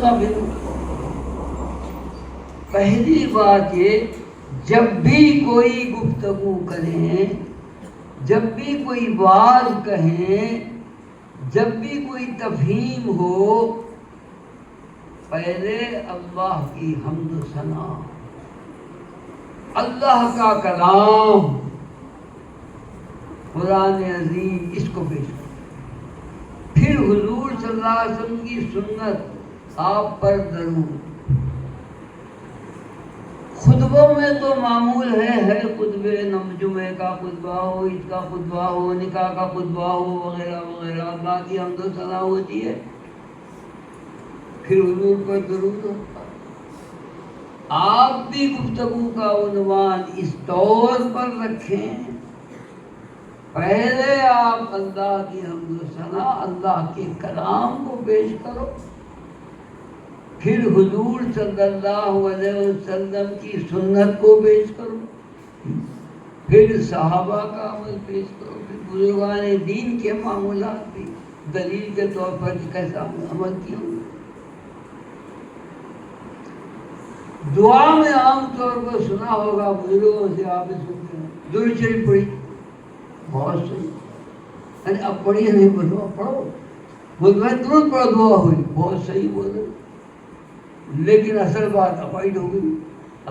سنا پھر پہلی بات یہ، جب بھی کوئی گفتگو کریں، جب بھی کوئی واز کہیں، جب بھی کوئی تفہیم ہو، پہلے اللہ کی حمد و ثنا، اللہ کا کلام، قرآن عظیم، اس کو پیش کرو، پھر حضور صلی اللہ علیہ وسلم کی سنت، آپ پر درود۔ خطبوں میں تو معمول ہے خطبے، جمعے کا خطبہ ہو، عید کا خطبہ ہو، نکاح کا خطبہ ہو، وغیرہ وغیرہ، اللہ کی حمد و ثنا ہوتی ہے، پھر حضور پر درود ہوتا ہے۔ آپ بھی گفتگو کا عنوان اس طور پر رکھیں، پہلے آپ اللہ کی حمد و ثنا، اللہ کے کلام کو پیش کرو، پھر حضور صلی اللہ علیہ وسلم کی سنت کو پیش کرو، پھر صحابہ کا عمل پیش کرو، پھر بزرگان دین کے معمولات بھی دلیل کے طور پر کیسا عمل کیا۔ دعا میں عام طور پر سنا ہوگا بزرگوں سے، آپ نے سنتے ہیں درود شریف پڑھی، بہت صحیح، یعنی اب پڑھی نہیں بولو، پڑھو، بولو درود پڑھو دعا ہوئی، بہت صحیح بولو، لیکن اصل بات اپائٹ ہو گئی،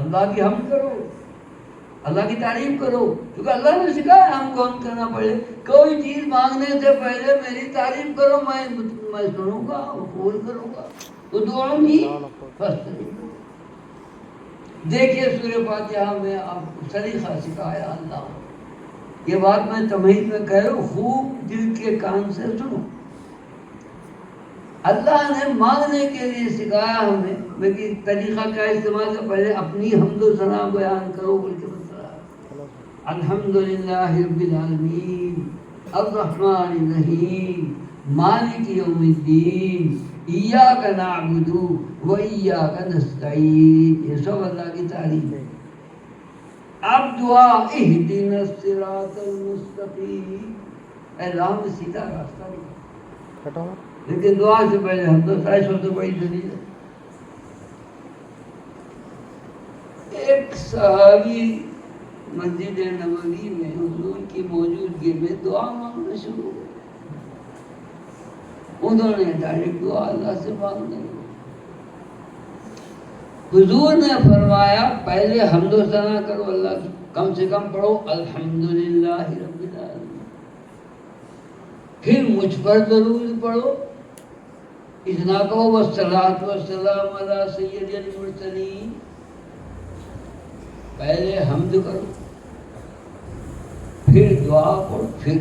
اللہ کی حمد کرو، اللہ کی تعریف کرو، کیونکہ اللہ نے سکھایا ہم کو حمد کرنا پڑے، کوئی چیز مانگنے سے پہلے میری تعریف کرو، میں سنوں گا، قبول کروں گا، تو دعا نہیں فاستجیبوا۔ دیکھیے سورہ فاتحہ میں آپ کو سلیقہ سکھایا اللہ، یہ بات میں تمہید میں کہہ رہا ہوں، خوب دل کے کان سے سنو۔ اللہ نے مانگنے کے لیے سکھایا ہمیں، لیکن طریقہ کیا استعمال کیا، پہلے اپنی حمد و ثنا بیان کرو، بلکہ بتایا الحمدللہ رب العالمین الرحمن الرحیم مالک یوم الدین ایاک نعبد و ایاک نستعین، یہ سب اللہ کی تعریف ہے۔ اب دعا اہدنا الصراط المستقیم، اے راہ میں سیدھا راستہ دکھا، لیکن دعا سے پہلے ہم تو سائے سب سے بڑی دلیل ہے۔ ایک صحابی مسجد نبوی میں حضور کی موجودگی میں دعا مانگنا شروع ہو گیا، انہوں نے ڈائریکٹ دعا اللہ سے مانگنے لگے۔ حضور نے فرمایا پہلے حمد و ثنا کرو اللہ کی، کم سے کم پڑھو الحمدللہ رب العالمین، پھر مجھ پر درود پڑھو، اتنا کہو والصلاۃ والسلام علی سید المرسلین، پہلے حمد کرو، پھر دعا پڑھو، پھر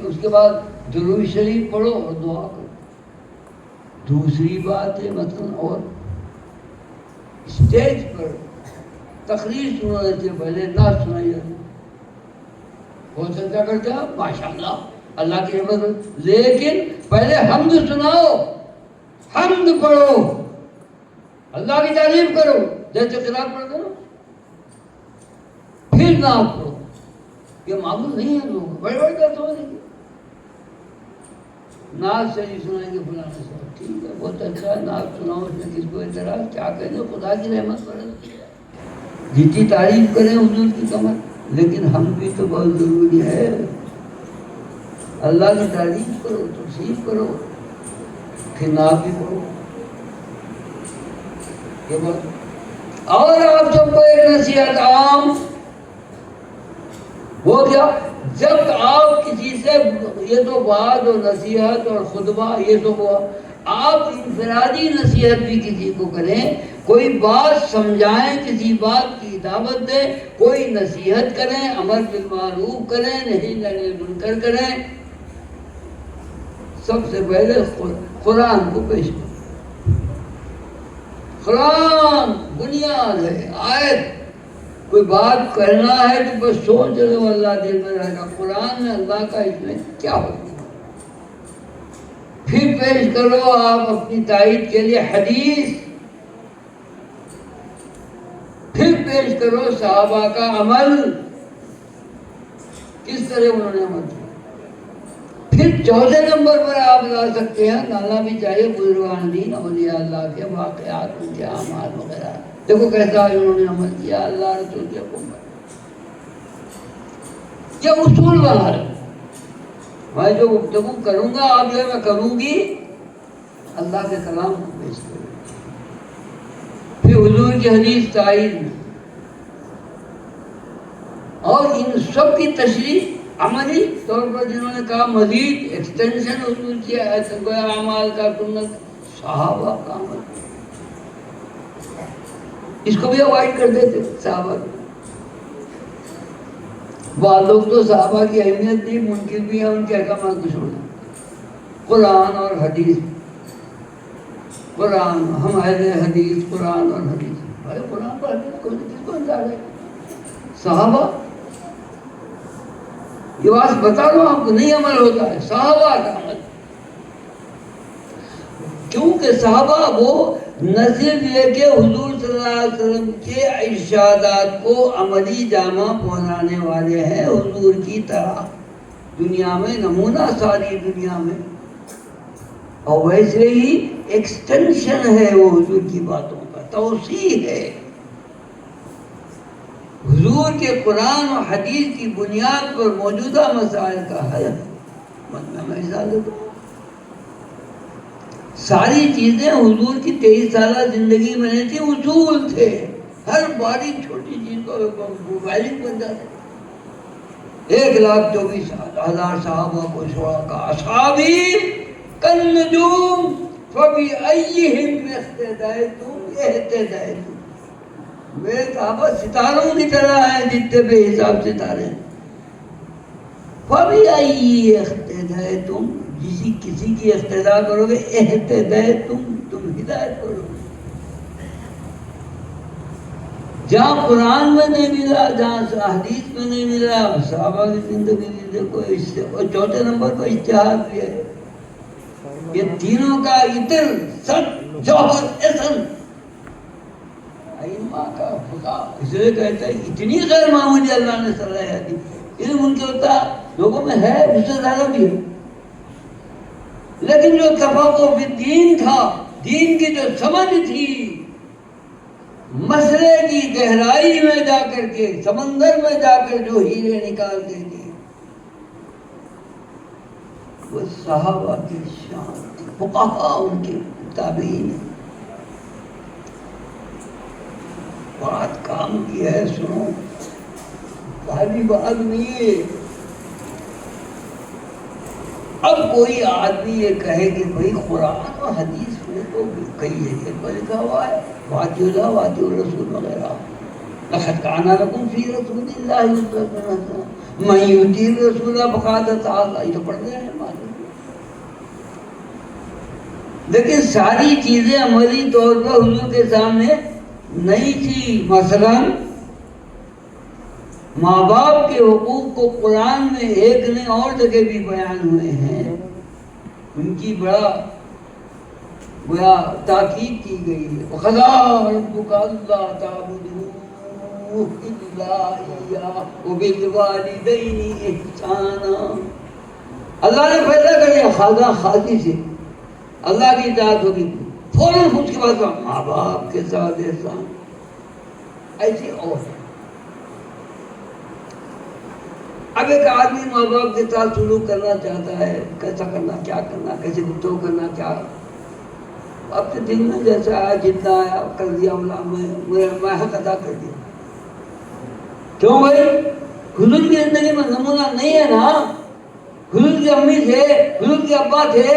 اس کے بعد درود شریف پڑھو اور دعا کرو۔ دوسری بات ہے مثلا، اور اسٹیج پر تقریر سنانے سے پہلے نعت سنائی جاتی، بہت سجدہ کرتے ہیں ماشاءاللہ اللہ کی رحمت، لیکن پہلے حمد سناؤ، حمد پڑھو، اللہ کی تعریف کرو، جیسے قرآن پڑھتے ہو، پھر نعت پڑھو۔ یہ معمول نہیں ہے، لوگ بڑے بڑے کرتے ہو، نعت سے نہیں سنائیں گے فلاں صاحب، ٹھیک ہے بہت اچھا ہے، نعت سناؤ، اس میں کس کو اعتراض، کیا کہتے ہیں، خدا کی رحمت پڑھے، جتنی تعریف کریں حضور کی کمر، لیکن ہم بھی تو بہت ضروری ہے، اللہ کی تعریف کرو، توصیف کرو، پھر نعت بھی پڑھو۔ اور آپ سب کو ایک نصیحت عام، وہ کیا، جب آپ کسی سے، یہ تو بات اور نصیحت اور خطبہ یہ تو ہوا، آپ انفرادی نصیحت بھی کسی کو کریں، کوئی بات سمجھائیں، کسی بات کی دعوت دیں، کوئی نصیحت کریں، امر بالمعروف کریں، نہیں عن المنکر کریں، سب سے پہلے قرآن کو پیش کریں۔ قرآن بنیاد ہے، آیت، کوئی بات کرنا ہے تو بس سوچ لو، اللہ دل میں رہے گا، قرآن میں اللہ کا اس میں کیا ہوگا، پھر پیش کرو آپ اپنی تائید کے لیے حدیث، پھر پیش کرو صحابہ کا عمل، کس طرح انہوں نے عمل کیا، پھر چوتھے نمبر پر آپ لا سکتے ہیں، لانا بھی چاہیے بزرگان دین اولیاء اللہ کے واقعات، ان کے اعمال وغیرہ. دیکھو کیسا انہوں نے عمل کیا اللہ رسول کے حکم. یہ اصول بنا رہے. میں جو گفتگو کروں گا آپ جو میں کروں گی اللہ کے کلام کو پیش کروں. پھر حضور کی حدیث تائید میں، اور ان سب کی تشریح عملی طور پر جنہوں نے کہا مزید ایکسٹینشن حضور کیا ہے گویا اعمال کا سنت صحابہ کا عمل، اس کو بھی اوائڈ کر دیتے صحابہ. بعض لوگ تو صحابہ کی اہمیت نہیں منکر بھی ہیں، ان کے احکامات کو چھوڑنا. قرآن اور حدیث، قرآن ہم اہل حدیث، قرآن اور حدیث. بھائی قرآن پر حدیث کو کس کو انداز ہے؟ صحابہ. یہ بات بتا دو آپ کو، نہیں عمل ہوتا ہے صحابہ کا عمل. کیونکہ صحابہ وہ نہ صرف یہ کہ حضور صلی اللہ علیہ وسلم کے ارشادات کو عملی جامہ پہنانے والے ہیں حضور کی طرح دنیا میں نمونہ ساری دنیا میں، اور ویسے ہی ایکسٹینشن ہے وہ حضور کی باتوں کا، توسیع ہے. حضور کے قرآن و حدیث کی بنیاد پر موجودہ مسائل کا حل میں اجازت دوں. ساری چیزیں حضور کی 23 سالہ زندگی میں نہیں تھی، اصول تھے. ہر باریک چھوٹی چیز کو ویلڈ بن جاتے. 1,24,000 صحابہ کو چھوڑا کا اصحابی کالنجوم فبأیہم اقتدیتم اہتدیتم. میرے صحابہ ستاروں کی طرح ہیں جتنے بے حساب ستارے ہیں. فبأی اقتدیتم، کسی کی اقتداء کرو گے اہتدیتم، تم ہدایت کرو گے. جہاں قرآن میں نہیں ملا، جہاں حدیث میں نہیں ملا، صحابہ کی زندگی میں دیکھو. اور چوتھے نمبر پر اجتہاد بھی ہے. یہ تینوں کا عطر، سچ، جوہر، اصل ائمہ کا خدا. اس لیے کہتا ہے اتنی غیر معمولی اللہ نے صلاحیت دی. علم ان کے ہوتا لوگوں میں ہے، اس سے زیادہ بھی ہے، لیکن جو تفقہ فی الدین تھا، دین کی جو سمجھ تھی، مسئلے کی گہرائی میں جا کر کے، سمندر میں جا کر جو ہیرے نکالتے تھے، وہ صحابہ کی شان تھی. فقہاء ان کے تابعین بات کام کی ہے. سنو، پہلی بات نہیں ہے. اب کوئی آدمی یہ کہے کہ بھئی قرآن و حدیث میں تو کئی جگہ پر لکھا ہوا ہے واطیع اللہ واطیع الرسول وغیرہ. لقد کان لکم فی رسول اللہ اسوۃ حسنہ من یطیع الرسول فقد اطاع اللہ. یہ تو پڑھتے ہیں معلوم. لیکن ساری چیزیں عملی طور پر حضور کے سامنے نہیں تھی. مثلا ماں باپ کے حقوق کو قرآن میں ایک نہیں اور جگہ بھی بیان ہوئے ہیں. ان کی بڑا تاکید کی گئی ہے. وَقَضَىٰ رَبُّكَ أَلَّا تَعْبُدُوا إِلَّا إِيَّاهُ وَبِالْوَالِدَيْنِ إِحْسَانًا. اللہ نے فیصلہ کر دیا خاصا خاصی سے اللہ کی اطاعت ہوگی. فوراً اس کے بعد ماں باپ کے ساتھ احسان. ایسی اور اب ایک آدمی ماں باپ کے ساتھ سلوک کرنا چاہتا ہے، کیسا کرنا، کیا کرنا، کیسے گفتگو کرنا، کیا اب تو دن میں جیسا آیا جتنا آیا کر دیا. میں حق ادا کر دیا. کیوں بھائی؟ حضور کی زندگی میں نمونہ نہیں ہے نا. حضور کی امی تھے، حضور کے ابا تھے،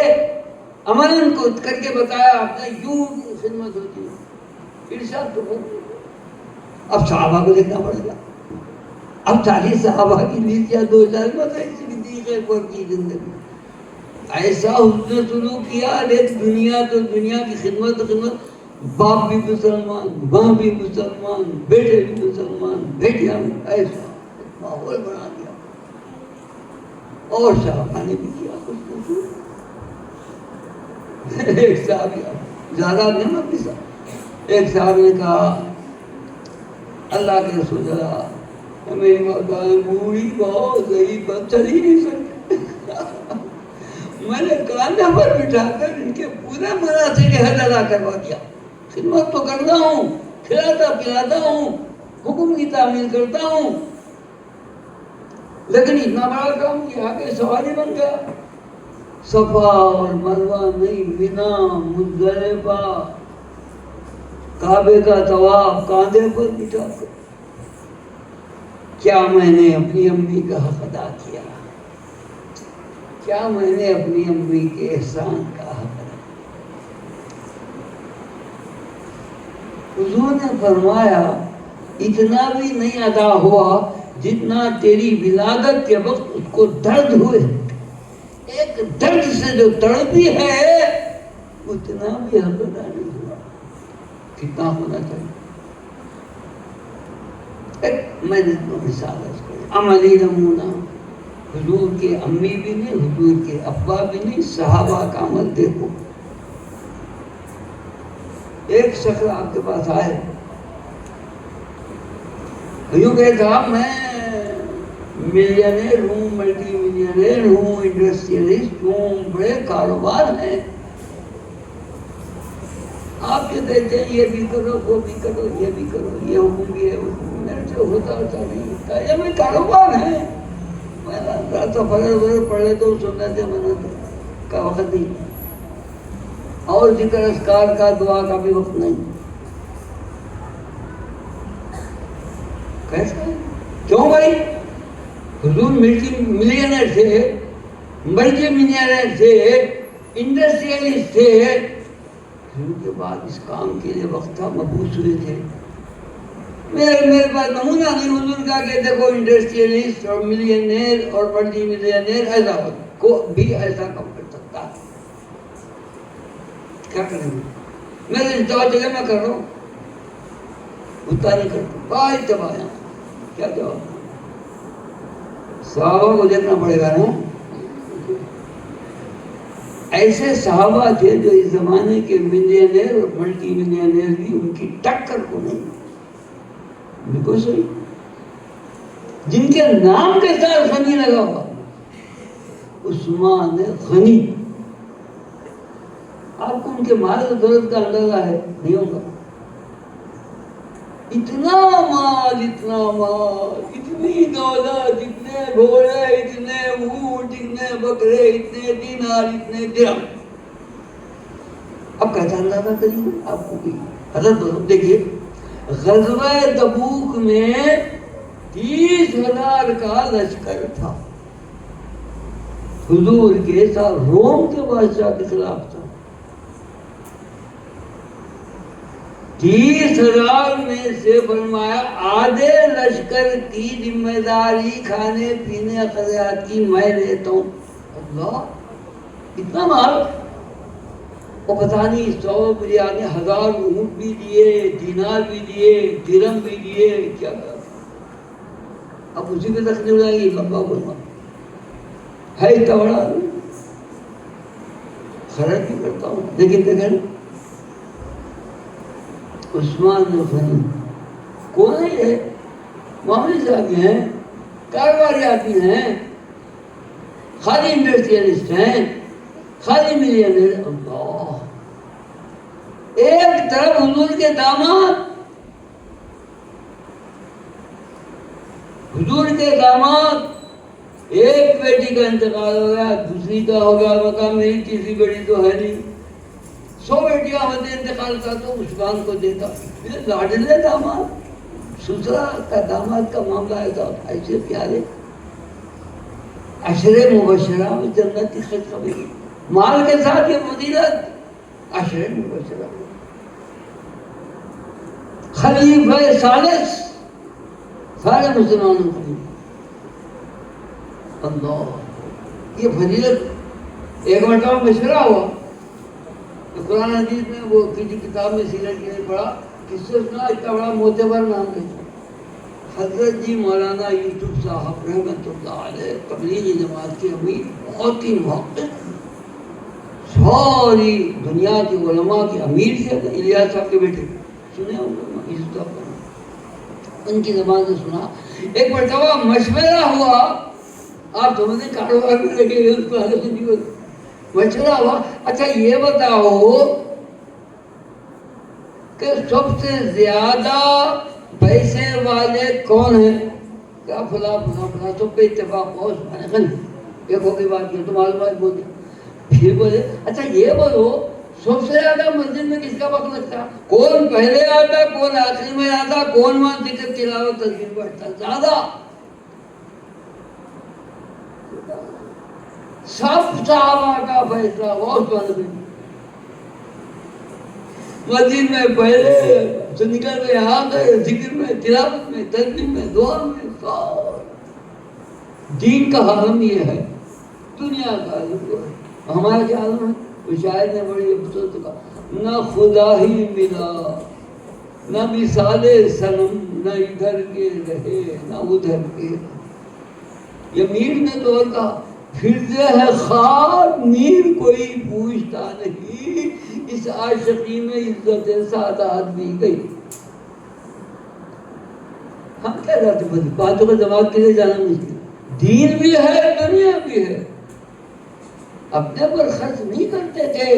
عملاً کو کر کے بتایا آپ نے. یوں خدمت ہوتی ہے. ارشاد تو ہو. اب صحابہ کو دیکھنا پڑے گا. اب 40 صحابہ کی لیست یا 2000 صدیق کی زندگی ایسا حسن سلوک کیا. لیکن دنیا کی خدمت. باپ بھی مسلمان، ماں بھی مسلمان، بیٹے بھی مسلمان، بیٹیاں بھی. ایسا ماحول بنا دیا. اور صحابہ نے بھی کیا حسن سلوک. ایک صاحب زیادہ نہیں اپنی صاحب ایک صاحب نے کہا اللہ کے رسول اللہ میری مولا بوڑھی بہت ضعیف چل ہی نہیں سکتی. میں نے کاندھے پر بٹھا کر ان کے پورے مناسب حج ادا کروا دیا. خدمت تو کرتا ہوں, کھلاتا پلاتا ہوں, حکم کی تعمیل کرتا ہوں, لیکن اتنا بڑا کام کیا کہ سواری بن گیا. صفا اور مروہ نہیں, منا, مزدلفہ, کعبے کا طواف کاندھے پر بٹھا کر. کیا میں نے اپنی امی کا حق ادا کیا, کیا میں نے اپنی امی کے احسان کا حق ادا کیا. حضور نے فرمایا اتنا بھی نہیں ادا ہوا جتنا تیری ولادت کے وقت اس کو درد ہوئے. ایک درد سے جو تڑپی ہے اتنا بھی حق ادا نہیں ہوا. کتنا ہونا چاہیے. میں نے تو مثال عملی نمونہ, حضور کے امی بھی نہیں, حضور کے ابا بھی نہیں, صحابہ کا عمل دیکھو. ایک شخص آپ کے پاس آئے, یوں کہتا میں ملینئر ہوں, ملٹی ملینئر ہوں, انڈسٹریلسٹ ہوں, بڑے کاروبار ہیں, آپ یہ کہتے ہیں یہ بھی کرو, وہ بھی کرو, یہ بھی کرو, یہ حکم بھی ہے, میرے سے ہوتا نہیں ہوتا, یہ میں کاروبار ہے. میں رات کو فجر پڑھ لیتا ہوں, سنت منت کا وقت نہیں, اور ذکر اذکار کا, دعا کا بھی وقت نہیں. کیسا کیوں بھائی؟ حضور ملٹی ملینئر تھے, ملٹی ملینئر تھے, انڈسٹریلسٹ تھے, ان کے بعد اس کام کے لیے وقت تھا, مبعوث ہوئے تھے. میرے پاس نمونہ نہیں حضور کا کہ دیکھو انڈسٹریلسٹ اور ملینئر اور ملٹی ملینئر ایسا کو بھی ایسا کام کر سکتا ہے. کیا کریں گے؟ میرے انتہا جگہ میں کر رہا ہوں, اتنا نہیں کرتا. بھائی تباہ کیا جواب؟ صحابہ کو دیکھنا پڑے گا نا. ایسے صحابہ تھے جو اس زمانے کے ملینئر اور ملٹی ملینئر بھی ان کی ٹکر کو نہیں. بالکل صحیح. جن کے نام کے ساتھ غنی لگا ہوا, عثمان غنی. آپ کو ان کے مال و دولت کا اندازہ ہے نہیں ہوگا. اتنا مال, اتنا مال, اتنی دولت, اتنے گھوڑے, اتنے اونٹ, اتنے بکرے, اتنے دینار, اتنے درہم. اب کیسا اندازہ کریے آپ کو بھی. حضرت دیکھیے غزوہ تبوک میں 30,000 کا لشکر تھا. حضور کے ساتھ روم کے بادشاہ کے خلاف تھا. 30,000 میں سے فرمایا آدھے لشکر کی ذمہ داری کھانے پینے اخراجات کی میں لیتا ہوں. اللہ, اتنا مال. اور پتہ نہیں 100 بریانی 1000 اونٹ بھی دیے, دینار بھی دیے, درہم بھی دیے. کیا کر اب اسی پہ تک نہیں گی. لمبا بولنا ہے اتنا بڑا, خرچ بھی کرتا ہوں. لیکن دیکھیں عثمان غنی کون ہے؟ یہ معاملے سے آدمی ہیں, کاروباری آدمی ہیں, خالی انڈسٹریلسٹ ہیں, خالی ملینئر. اللہ, ایک طرف حضور کے داماد, حضور کے داماد, ایک بیٹی کا انتقال ہو گیا, دوسری کا ہو گیا مقام, میری تیسری بیٹی تو ہے نہیں. 100 بیٹیاں ہوتے انتقال کا تو عثمان کو دیتا. لاڈلے داماد, سسرا کا داماد کا معاملہ ایسا ہوتا. ایسے پیارے عشرے مبشرہ میں جنت کی خوشخبری, مال کے ساتھ یہ فضیلت. عشرے مبشرہ, خلیفہ ثالث سارے مسلمانوں کی. اللہ, یہ فضیلت ایک مرتبہ مشورہ ہوا. قرآن حدیث میں وہ کسی کتاب میں سیرت کے لیے پڑھا, کس سے سنا, اتنا بڑا معتبر نام دیتا. حضرت جی مولانا یوسف صاحب رحمۃ اللہ علیہ تبلیغی جماعت کے امیر, بہت ہی محقق, ساری دنیا کے علماء کے امیر سے. الیاس صاحب کے بیٹے سنے ہوں گے, یوسف صاحب, ان کی زبان سے سنا. ایک مرتبہ مشورہ ہوا, آپ سمجھیں کاروبار میں لگے ہوئے, اس کو مچھلا ہوا. اچھا یہ بتاؤ کہ سب سے زیادہ پیسے والے کون ہیں؟ کیا فلاں فلاں فلاں. سب پہ اتفاق ہو. ایک ہو گئی بات یہ تو معلومات بول دی. پھر بولے اچھا یہ بولو سب سے زیادہ مسجد میں کس کا وقت لگتا؟ کون پہلے آتا، کون آخری میں آتا، کون وہاں ذکر تلاوت تسبیح پڑھتا زیادہ؟ سب صحابہ کا فیصلہ بہت بڑھ. مسجد میں پہلے سے نکل گئے آ گئے ذکر میں، تلاوت میں، تسبیح میں، دعا میں. دین کا عالم یہ ہے، دنیا کا عالم یہ ہے. ہمارا کیا عالم ہے؟ وہ شاعر نے بڑی افسوس کہا نہ خدا ہی ملا، نہ مثال صنم، نہ ادھر کے رہے نہ ادھر کے. یہ میر نے تو اور کہا پھرتے ہے خار میر کوئی پوچھتا نہیں، اس عاشقی میں عزت سادات بھی گئی. ہم کیا جاتے ہیں باتوں کا جواب کے لیے جانا مشکل. دین بھی ہے، دنیا بھی ہے. اپنے پر خرچ نہیں کرتے تھے،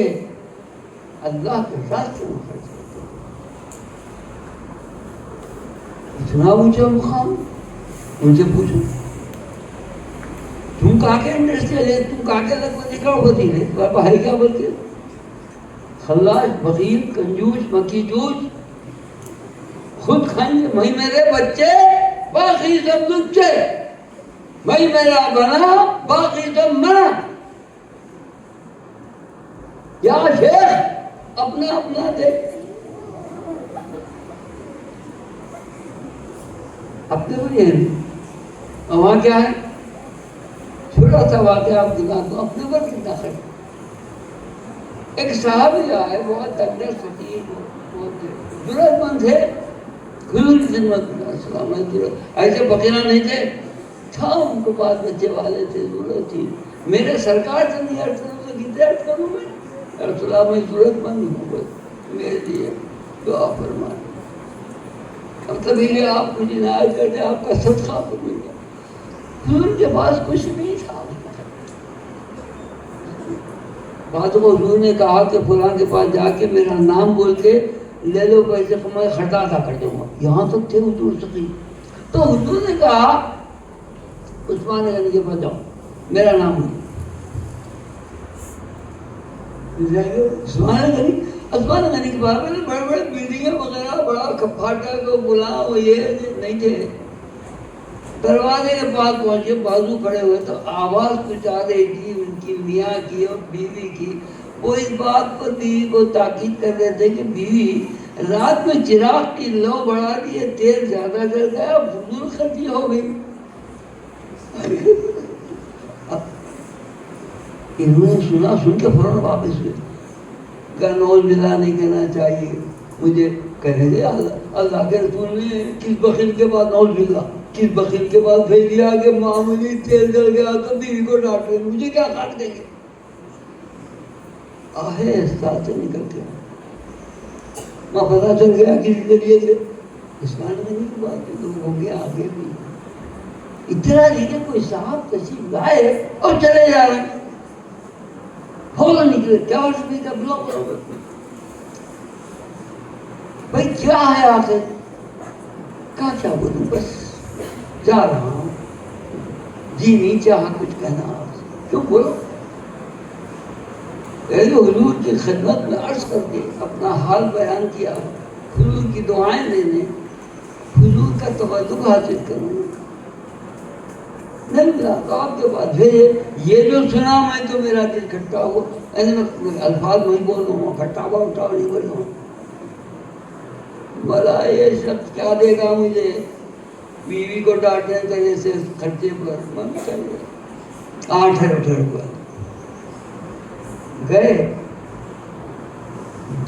اللہ کے راستے میں خرچ کرتے تھے. اتنا اونچا مقام. ان سے پوچھو تم کہاں کے انڈسٹریل ہے، تم کہاں کے لگ بھگ کروڑ پتی ہے، تمہارے پاس ہے کیا بولتے؟ خلاص، بخیل، کنجوس، مکی جوس، خود کھائیں گے وہی میرے بچے باقی سب لچے، وہی میرا بنا باقی سب مرا. یا شیخ اپنا اپنا دیکھ، اپنے کو نہیں. اور وہاں کیا ہے؟ چھوٹا سا واقعہ آپ دکھا دو اپنے پر کتنا خرچ. ایک صحابی آئے بہت تگڑے فقیر بہت ضرورت مند تھے، حضور کی خدمت میں السلام علیکم. ایسے فقیرہ نہیں تھے، تھا ان کو بال بچے والے تھے، ضرورت تھی. میرے سرکار سے نہیں عرض کروں تو کتنے عرض کروں میں؟ رسول اللہ میں ضرورت مند ہوں، میرے لیے دعا فرمائیں. مطلب یہ آپ مجھے عنایت کر دیں، آپ کا صدقہ کو مل گیا. حضور کے پاس کچھ نہیں تھا. بعد کو حضور نے کہا کہ فلاں کے پاس جا کے میرا نام بول کے لے لو پیسے، میں خرچہ ادا کر دوں گا. یہاں تک تھے حضور سقی. تو حضور نے کہا عثمان غنی کے پاس جاؤ، میرا نام لو. عثمان غنی کے پاس بڑے بڑے بلڈنگیں وغیرہ، بڑا کھپاٹا کو بلا وہ یہ نہیں تھے. دروازے کے پاس پہنچے، بازو کھڑے ہوئے تو آواز کچھ آ رہی تھی ان کی میاں کی اور بیوی کی. وہ اس بات پر بیوی کو تاکید کر رہے تھے کہ بیوی رات میں چراغ کی لو بڑھا دیے، تیل زیادہ جل گیا، فضول خرچی ہو گئی. انہوں نے سنا، سن کے فوراً واپس ہوئے. کہا نوز ملا نہیں کہنا چاہیے مجھے. کہنے دے اللہ کے رسول نے کس بخیل کے بعد نوز ملا، کس بخیل کے بعد بھیج دیا کہ معمولی تیل جل گیا تو بیوی کو ڈانٹے، مجھے کیا کاٹ دیں گے. آہستہ سے نکل گیا. وہاں پتا چل گیا کسی ذریعے سے عثمان غنی کی بات ہے، لوگ ہوں گے آگے بھی. اتنا نہیں کہ کوئی صاحب تشریف لائے اور چلے جا رہے ہیں. فوراً نکلے، کیا اسپی کا بلاک کرو بھائی کیا ہے آخر؟ کہا کیا بولوں، بس جا رہا ہوں، جی نہیں چاہا کچھ کہنا آپ سے. کیوں بولو؟ پہلے حضور کی خدمت میں عرض کر کے اپنا حال بیان کیا، حضور کی دعائیں لینے، حضور کا توجہ حاصل کروں. نہیں ملا تو آپ کے پاس بھیجے. یہ جو سنا میں تو میرا دل کھٹا ہوا. میں الفاظ نہیں بول رہا ہوں، کھٹا ہوا اٹھا نہیں بول رہا ہوں. بلا یہ شخص کیا دے گا مجھے، بیوی کو ڈانٹنے کا جیسے خرچے پر من کر گیا. 8 پر گئے،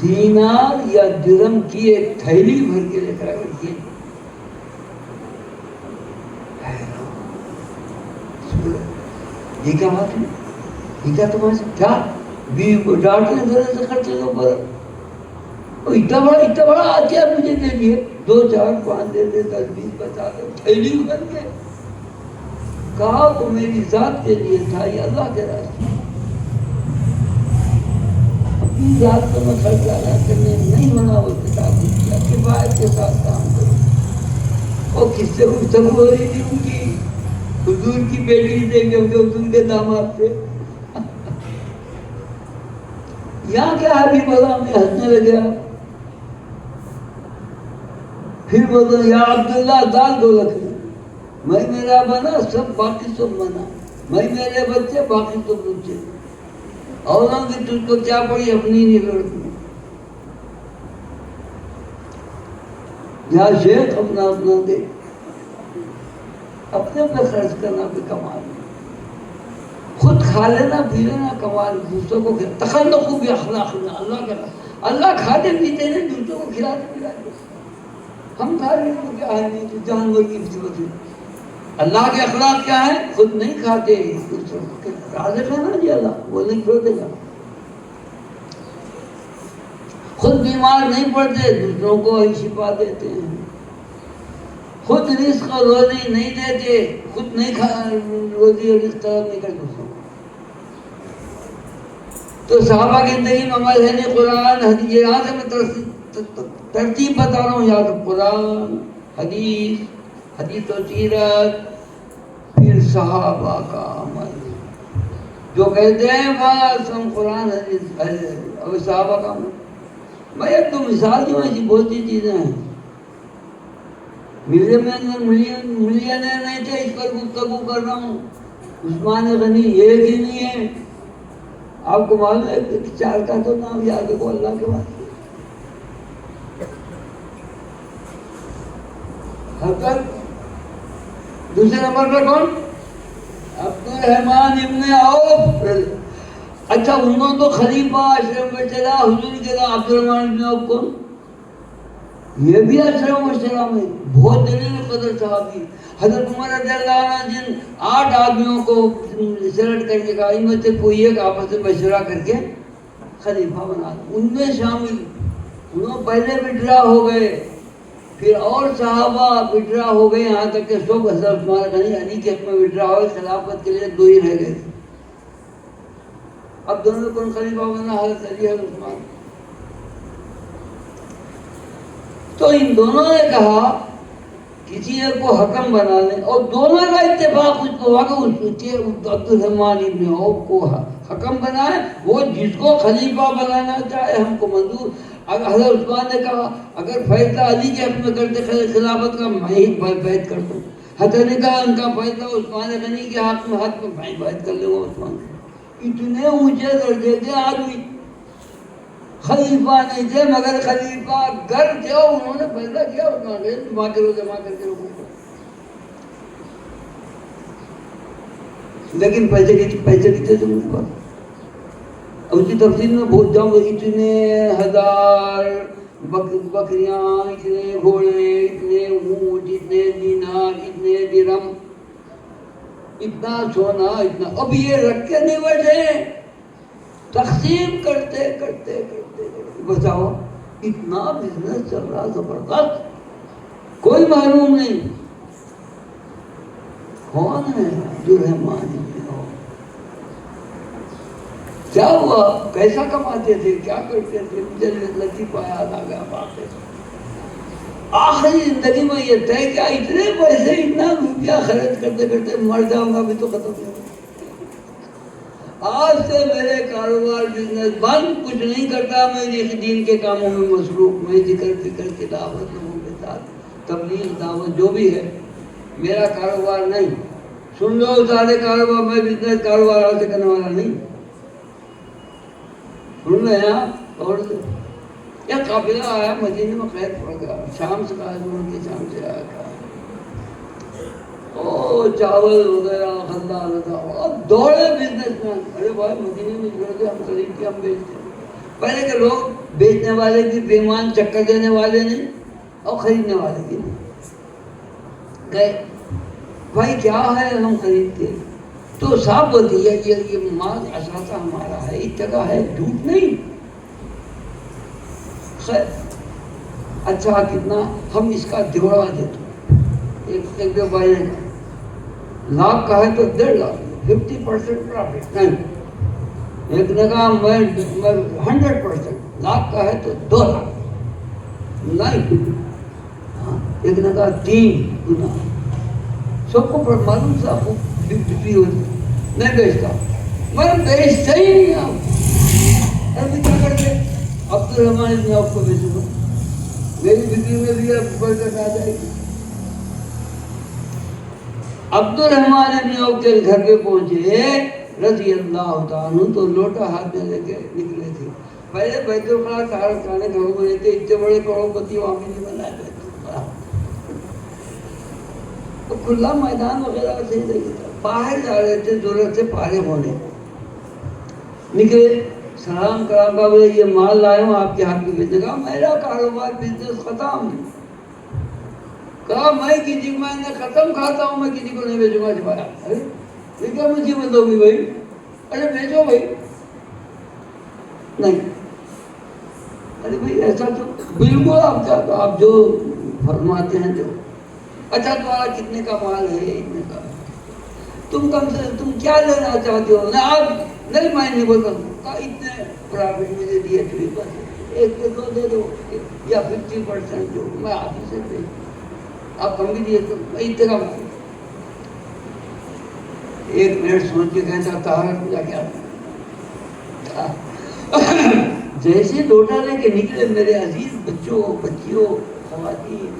دینار یا درم کی ایک تھیلی بھر کے لے کر آئے. یہ کیا بات ہے، یہ کیا تمہارے کیا بیوی کو ڈانٹنے ذرا سے خرچے کے اوپر اتنا بڑا آتیا مجھے دے دیے. 2 4 5 دے دے، 10 20 بتا دے، تھیلی بھر کے. کہا وہ میری ذات کے لیے تھا، یہ اللہ کے راستے. اپنی ذات کو میں خرچ زیادہ کرنے نہیں بنا، وہ کتاب کیا کفایت کے ساتھ کام کرو۔ اور کس سے گفتگو ہو رہی تھی ان کی؟ حضور کی بیٹی سے، کیونکہ حضور کے داماد سے۔ یہاں کیا حبیب اللہ میں ہنسنے لگے آپ، پھر بولو یا عبداللہ دال دولت میں میرا بنا سب باقی سب بنا، میں میرے بچے باقی سب بچے، اوروں کی تجھ کو کیا پڑی اپنی نہیں لڑتی۔ یا شیخ اپنا اپنا دے، اپنے پہ خرچ کرنا پہ کمال، خود کھا لینا پی لینا کمال، دوسروں کو تخلق بھی اخلاق میں اللہ کھاتے پیتے نہیں، دوسروں کو کھلاتے پلاتے۔ ہم کھا رہے ہیں کیا ہے نہیں، جانور کی صفت ہے۔ اللہ کے اخلاق کیا ہے؟ خود نہیں کھاتے، دوسروں کو رازق ہے نا جی اللہ، وہ نہیں چھوڑ دے گا۔ خود بیمار نہیں پڑتے، دوسروں کو ہی شفا دیتے ہیں۔ خود رزق اور روزی نہیں دیتے، خود نہیں روزی اور رزق طلب نہیں کرتے دوسروں کو۔ تو صحابہ کی زندگی میں مذہب قرآن حدیث، یہاں سے میں ترتیب بتا رہا ہوں، یاد قرآن حدیث و سیرت، پھر صحابہ کا عمل، جو کہتے ہیں بس ہم قرآن حدیث اور صحابہ کا عمل۔ میں ایک تو مثال دوں، ایسی بہت سی چیزیں ہیں۔ ملینئر نہیں تھے، اس پر گفتگو کر رہا ہوں۔ عثمان غنی ایک ہی نہیں ہے، آپ کو معلوم ہے کہ 4 کا تو نام یاد رکھو اللہ کے بعد۔ حضرت دوسرے نمبر پر کون؟ عبدالرحمن ابن عوف۔ اچھا انہوں تو خلیفہ اشرف مبشرہ حضور کے نام عبدالرحمن ابن عوف کون؟ یہ بھی اشرف مبشرہ میں بہت دلیل قدر صحابی۔ حضرت عمر رضی اللہ عنہ جن 8 آدمیوں کو سلیکٹ کر کے کہا ان میں سے کوئی ایک آپس میں مشورہ کر کے خلیفہ بنا دو، ان میں شامل، انہوں پہلے وڈرا ہو گئے، پھر اور صحابہ وڈرا ہو گئے، یہاں تک کہ سب حضرت عثمان غنی علی کے حق میں وڈرا ہوئے، خلافت کے لیے 2 ہی رہ گئے۔ اب دونوں کون خلیفہ بنا؟ حضرت علی اور عثمان۔ تو ان دونوں نے کہا کسی ایک کو حکم بنا لیں، اور دونوں کا اتفاق اس کو ہوا کہ عبدالرحمن ابن عوف کو حکم بنائے، وہ جس کو خلیفہ بنانا چاہے ہم کو منظور۔ حضرت عثمان نے کہا اگر فیصلہ علی کے حق میں کرتے خلافت کا میں ہی بیعت کرتا ہوں۔ حضرت نے کہا ان کا فیصلہ عثمان غنی کے حق میں میں بیعت کر لوں گا عثمان۔ اتنے اونچے درجے کے آدمی، خلیفہ نہیں تھے مگر خلیفہ گر تھے، اور انہوں نے فیصلہ کیا عثمان غنی جمع کر کے رکھو۔ لیکن پیسے کتنے تھے ان کے پاس؟ اب اس کی تفصیل میں بہت جاؤں گا۔ اتنے ہزار بکریاں، اتنے گھوڑے، اتنے اونٹ، اتنے دینار، اتنے درہم، اتنا سونا، اتنا۔ اب یہ رکھ کے نہیں بیٹھے، تقسیم کرتے کرتے بچاؤ، اتنا بزنس چل رہا زبردست، کوئی معلوم نہیں۔ کون ہے عبدالرحمن ابن عوف؟ کیا ہوا؟ کیسا کماتے تھے؟ کیا کرتے تھے؟ مجھے لطیفہ یاد آ گیا بات ہے۔ آخری زندگی میں یہ طے کیا اتنے پیسے، اتنا روپیہ خرچ کرتے کرتے مر جاؤں گا بھی تو ختم نہیں ہوگا۔ آج سے میرے کاروبار بزنس بند، کچھ نہیں کرتا، میں دین کے کاموں میں مصروف، میں ذکر فکر کی دعوت، لوگوں کے ساتھ تبلیغ دعوت جو بھی ہے، میرا کاروبار نہیں۔ سن لو سارے کاروبار، میں بزنس کاروبار سے کرنے والا نہیں۔ سن رہے ہیں اور ایک قافلہ آیا مدینے میں، قید پڑ گیا، شام سے کہا کے شام سے آیا کہا او چاول وغیرہ خندہ لگا، اور دوڑے بزنس مین، ارے بھائی مدینے میں جڑ گئے، ہم خرید کے ہم بیچتے ہیں۔ پہلے کے لوگ بیچنے والے بھی بےمان، چکر دینے والے نہیں اور خریدنے والے بھی نہیں، گئے بھائی کیا ہے ہم خریدتے، تو صاحب بولتی ہے یہ مال اثاثہ ہمارا ہے، اتقا ہے، جھوٹ نہیں۔ خیر اچھا کتنا؟ ہم اس کا جوڑا دیتے ہیں، ایک بھائی لاکھ کا ہے تو 1.5 لاکھ، 50% پرافٹ نہیں، ایک نے کہا میں 100%، لاکھ کا ہے تو 2 لاکھ نہیں، ایک نے کہا 3 گنا، سب کو معلوم تھا آپ کو بکری ہوتی، نہیں بیچتا، میں بیچتا ہی نہیں آپ، ابھی کیا کرتے عبدالرحمٰن ابن عوف کو بیچوں گا، میری بکری میں بھی برکت آ جائے گی۔ عبدالرحمٰن ابن عوف کے گھر پہ پہنچے رضی اللہ تعالیٰ عنہ، تو لوٹا ہاتھ میں لے کے نکلے تھے۔ پہلے بیت الخلا کھانے گھروں میں رہتے، اتنے بڑے کروڑ پتی وہاں بھی نہیں بنائے بیت الخلا، تو کھلا میدان وغیرہ سے نہیں تھا، باہر جا رہے تھے ضرورت سے فارغ ہونے، نکلے، سلام کرام کا، بولے یہ مال لائے ہوں آپ کے ہاتھ میں بھیجنے کا، میرا کاروبار بزنس ختم، کہا میں کسی کو میں ختم کھاتا ہوں، میں کسی کو نہیں بیچوں گا چھپایا۔ ارے یہ کیا مصیبت ہوگی بھائی، ارے بیچو بھائی، نہیں، ارے بھائی ایسا تو بالکل آپ جو فرماتے ہیں جو، اچھا تمہارا کتنے کا مال ہے، اتنے کا، تم کم سے تم کیا لینا چاہتے ہو، نہ آپ نہیں، میں نہیں بولتا ہوں، کہا اتنے پرافٹ مجھے دیے 3%، 1 کے 2 دے دو، یا 50% جو میں آپ ہی سے دے، آپ کم بھی دیے تو میں اتنے کا مال۔ 1 منٹ سوچ کے کہتا طہارت پوجا کیا، جیسے لوٹا لے کے نکلے میرے عزیز بچوں بچیوں خواتین،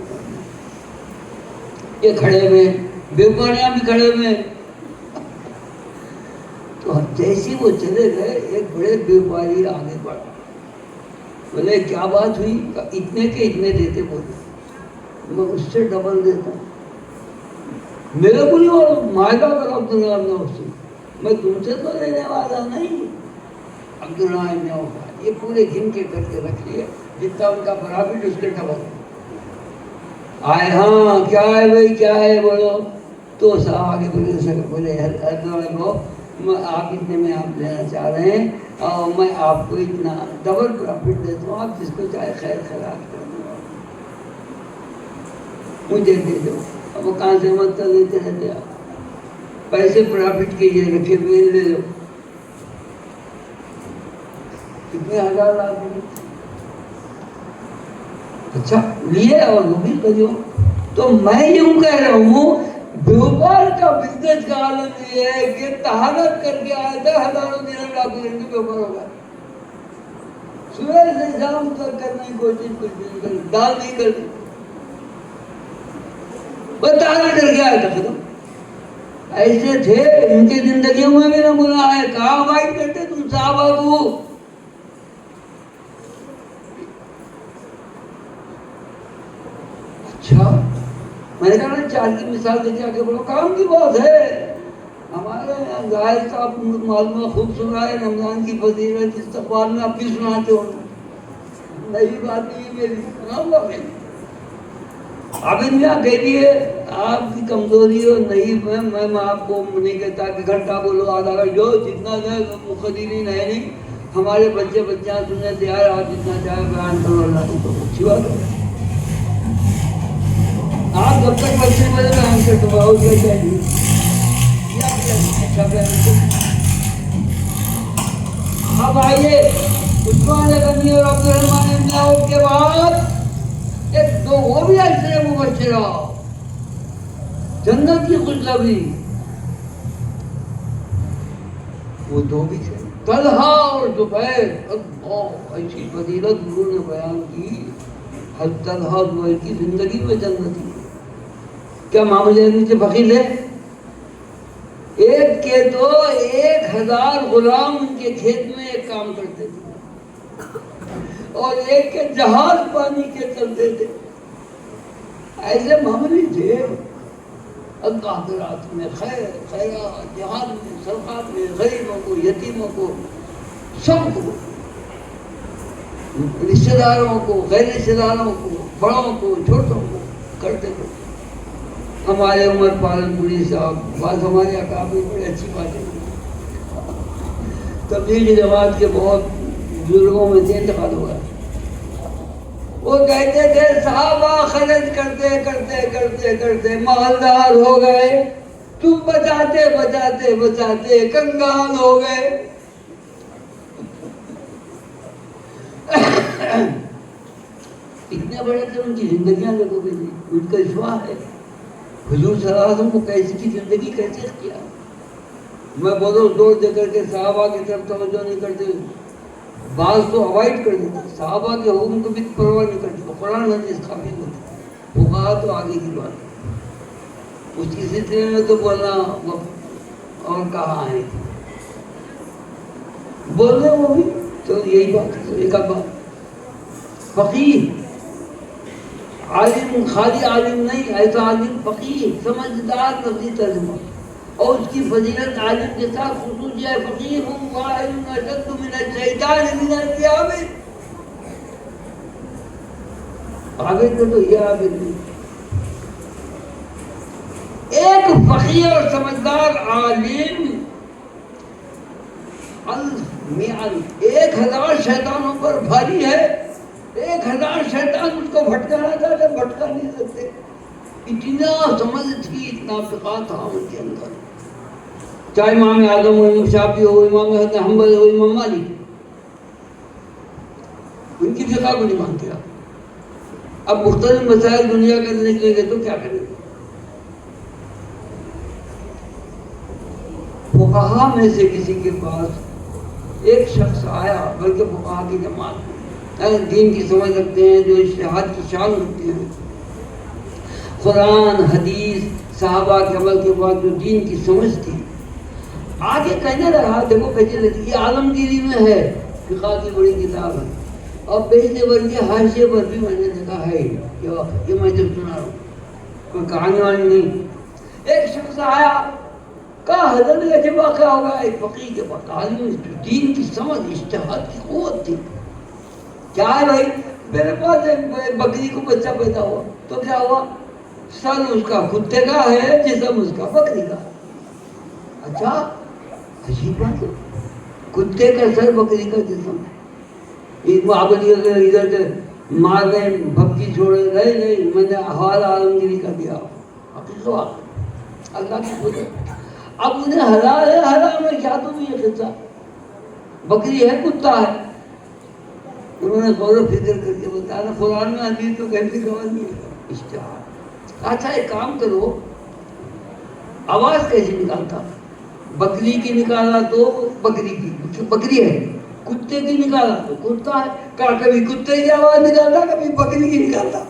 یہ کھڑے ہوئے، بیوپاریاں بھی کھڑے ہوئے، تو جیسے وہ چلے گئے ایک بڑے بیوپاری آگے بڑھا، بولے کیا بات ہوئی، اتنے کے اتنے دیتے، بولے میں اس سے ڈبل دیتا ہوں، میرے کو نہیں، اور معاہدہ کرو عبداللہ ابن عوف سے، میں تم سے تو لینے والا نہیں، عبداللہ ابن عوف یہ پورے گن کے کر کے رکھ لیے، جتنا ان کا پرافٹ اس کے ڈبل آئے، ہاں کیا ہے بھائی کیا ہے بولو، تو صاحب آگے بولے آپ اتنے میں آپ لینا چاہ رہے ہیں، اور میں آپ کو اتنا ڈبل پرافٹ دیتا ہوں، آپ جس کو چاہے خیر خیرات کر دو، مجھے دے دو۔ اب وہ کہاں سے مت لیتے رہتے آپ، پیسے پرافٹ کے یہ رکھے ہوئے لے لو، کتنے 1000 لاکھ دیے، اچھا لیے اور وہ بھی کریو۔ تو میں یوں کہہ رہا ہوں بیوپار کا بزنس کا عالم یہ ہے کہ طہارت کر کے آئے تھے، ہزاروں درہم لاکھوں درہم کے بیوپار ہوگا، صبح سے شام تک کرنے کی کوشش کچھ نہیں کری، دال نہیں کرتی، بس طہارت کر کے آئے تھے، ختم۔ ایسے تھے ان کی زندگیوں میں بھی نہ گناہ ہے، کہاں بھائی کرتے تم صحابہ کو، اچھا میں نے کہا 4 کی مثال دے کے آگے بڑھو، کام کی بات ہے، ہمارے یہاں ظاہر صاحب معلومہ خوب سنا ہے، رمضان کی فضیلت استقبال میں آپ بھی سناتے ہو، نئی بات نہیں میری، سناؤں گا میں، آپ انہیں کہہ دیے آپ کی کمزوری ہو نہیں، میں آپ کو نہیں کہتا کہ گھنٹہ بولو آدھا گھنٹہ، جو جتنا ہے مقدرین ہے نہیں، ہمارے بچے بچیاں سننے تیار، آپ جتنا چاہے بیان کرو، اللہ کی تو اچھی بات ہے، آپ جب تک بچے بولے بیان کر دو، بہت بچہ ہے اچھا بیان کر۔ اب آئیے عثمان غنی اور عبدالرحمٰن ابن عوف کے بعد ایک دو وہ بھی ایسے مبشرہ جنت کی خوشخبری، وہ دو بھی تھے طلحہ اور زبیر، اللہ ایسی فضیلت انہوں نے بیان کی، حضرت طلحہ زبیر کی زندگی میں جنتی، کیا معاملے سے فقیر ہے، ایک کے تو 1000 غلام ان کے کھیت میں ایک کام کرتے تھے، اور ایک کے جہاز پانی کے چلتے تھے، ایسے معاملے تھے، اللہ کے راستے میں خیر خیرات، جہاد میں، صدقات میں، غریبوں کو، یتیموں کو، سب کو، رشتہ داروں کو، غیر رشتہ داروں کو، بڑوں کو، چھوٹوں کو کرتے تھے۔ ہمارے عمر پالن پوری صاحب، بات ہمارے اکابر بڑی اچھی باتیں، تبلیغی جماعت کے بہت بزرگوں میں سے انتقال ہوا، وہ کہتے تھے صحابہ خرچ کرتے کرتے کرتے کرتے مالدار ہو گئے، تم بچاتے بچاتے بچاتے کنگال ہو گئے، اتنے بڑے تھے، ان کی زندگیاں لوگوں کے لیے ان کا اشواہ ہے حضور صلی اللہ علیہ وسلم کو کیسی کی زندگی کیسے کیا. میں بولوں زور دے کر کے صحابہ کی طرف توجہ نہیں کرتے، بعض تو اوائڈ کر دیتے، صحابہ کے حکم کو بھی پرواہ نہیں کرتے، قرآن حدیث قابل ہوتے، فقہا تو آگے کی بات ہے. اس کی سلسلے میں تو بولنا اور کہاں ہے بولنے وہ بھی تو یہی بات ہے. ایک بات فقیہ عالم، خالی عالم نہیں، ایسا عالم فقیہ سمجھدار لفظی ترجمہ، اور اس کی فضیلت عالم کے ساتھ خصوصیہ ہے. فقیہ واعظ اشد من الشیطان من القیامہ. عابد تو یہ عابد نہیں، ایک فقیہ اور سمجھدار عالم 1000 شیطانوں پر بھاری ہے. 1000 شیطان اس کو بھٹکانا چاہتے، بھٹکا نہیں سکتے. اتنا سمجھ تھی، اتنا فقہ تھا ان کے اندر. چاہے امام اعظم ہو، امام شافعی ہو، امام حنبل ہو، امام مالک، ان کی فقہ کو نہیں مانتے. اب مختلف مسائل دنیا کے اندر نکلیں گے تو کیا کریں گے؟ فقہا میں سے کسی کے پاس ایک شخص آیا، بلکہ فقہا کی جماعت دین کی سمجھ رکھتے ہیں، جو اجتہاد کی شان رکھتے ہیں، قرآن حدیث صحابہ کے عمل کے بعد جو دین کی سمجھ تھی، آگے کہنے لگا دیکھو کہتے لگی یہ عالمگیری میں ہے، فقہ کی بڑی کتاب ہے، اور پہلے ور کے حاشیے پر بھی میں نے دیکھا ہے یہ میں جب سنا رہا ہوں، کوئی کہانی وانی نہیں. ایک شخص آیا، کہا حضرت ایسے واقعہ ہوگا ایک فقیہ کے پاس، عالم دین کی سمجھ اجتہاد کی قوت تھی. کیا ہے بھائی؟ میرے پاس ایک بکری کو بچہ پیدا ہوا، تو کیا ہوا؟ سر اس کا کتے کا ہے، جسم اس کا بکری کا. اچھا عجیب بات ہے، کتے کا سر بکری کا جسم. ادھر سے مار گئے، بھپکی چھوڑے گئے نہیں، میں نے حوالہ عالمگیری کا دیا. اللہ کی قدرت. اب انہیں حلال ہے حرام ہے کیا تو یہ قصہ، بکری ہے کتا ہے. انہوں نے غور و فکر کر کے بتایا قرآن میں حدیث تو کہنے کا نہیں ہے اشتہار. اچھا ایک کام کرو، آواز کیسے نکالتا؟ بکری کی نکالا تو بکری کی، بکری ہے. کتے کی نکالا تو کتا ہے. کہا کبھی کتے کی آواز نکالتا، کبھی بکری کی نکالتا.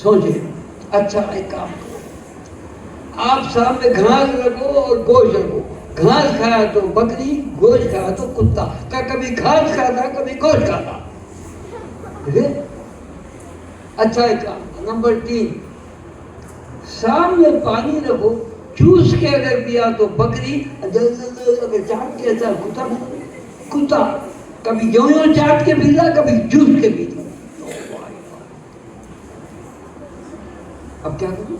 سوچے. اچھا ایک کام کرو، آپ سامنے گھاس رکھو اور گوشت رکھو. گھاس کھایا تو بکری، گوشت کھایا تو کتا. کہا کبھی گھاس کھاتا کبھی گوشت کھاتا. اچھا ایک کام. نمبر 3، سامنے پانی رکھو، چوس کے اگر پیا تو بکری، اگر چاٹ کے ایسا کتا کتا. کبھی یوں چاٹ کے پیتا، کبھی چوس کے پیتا. اب کیا کروں؟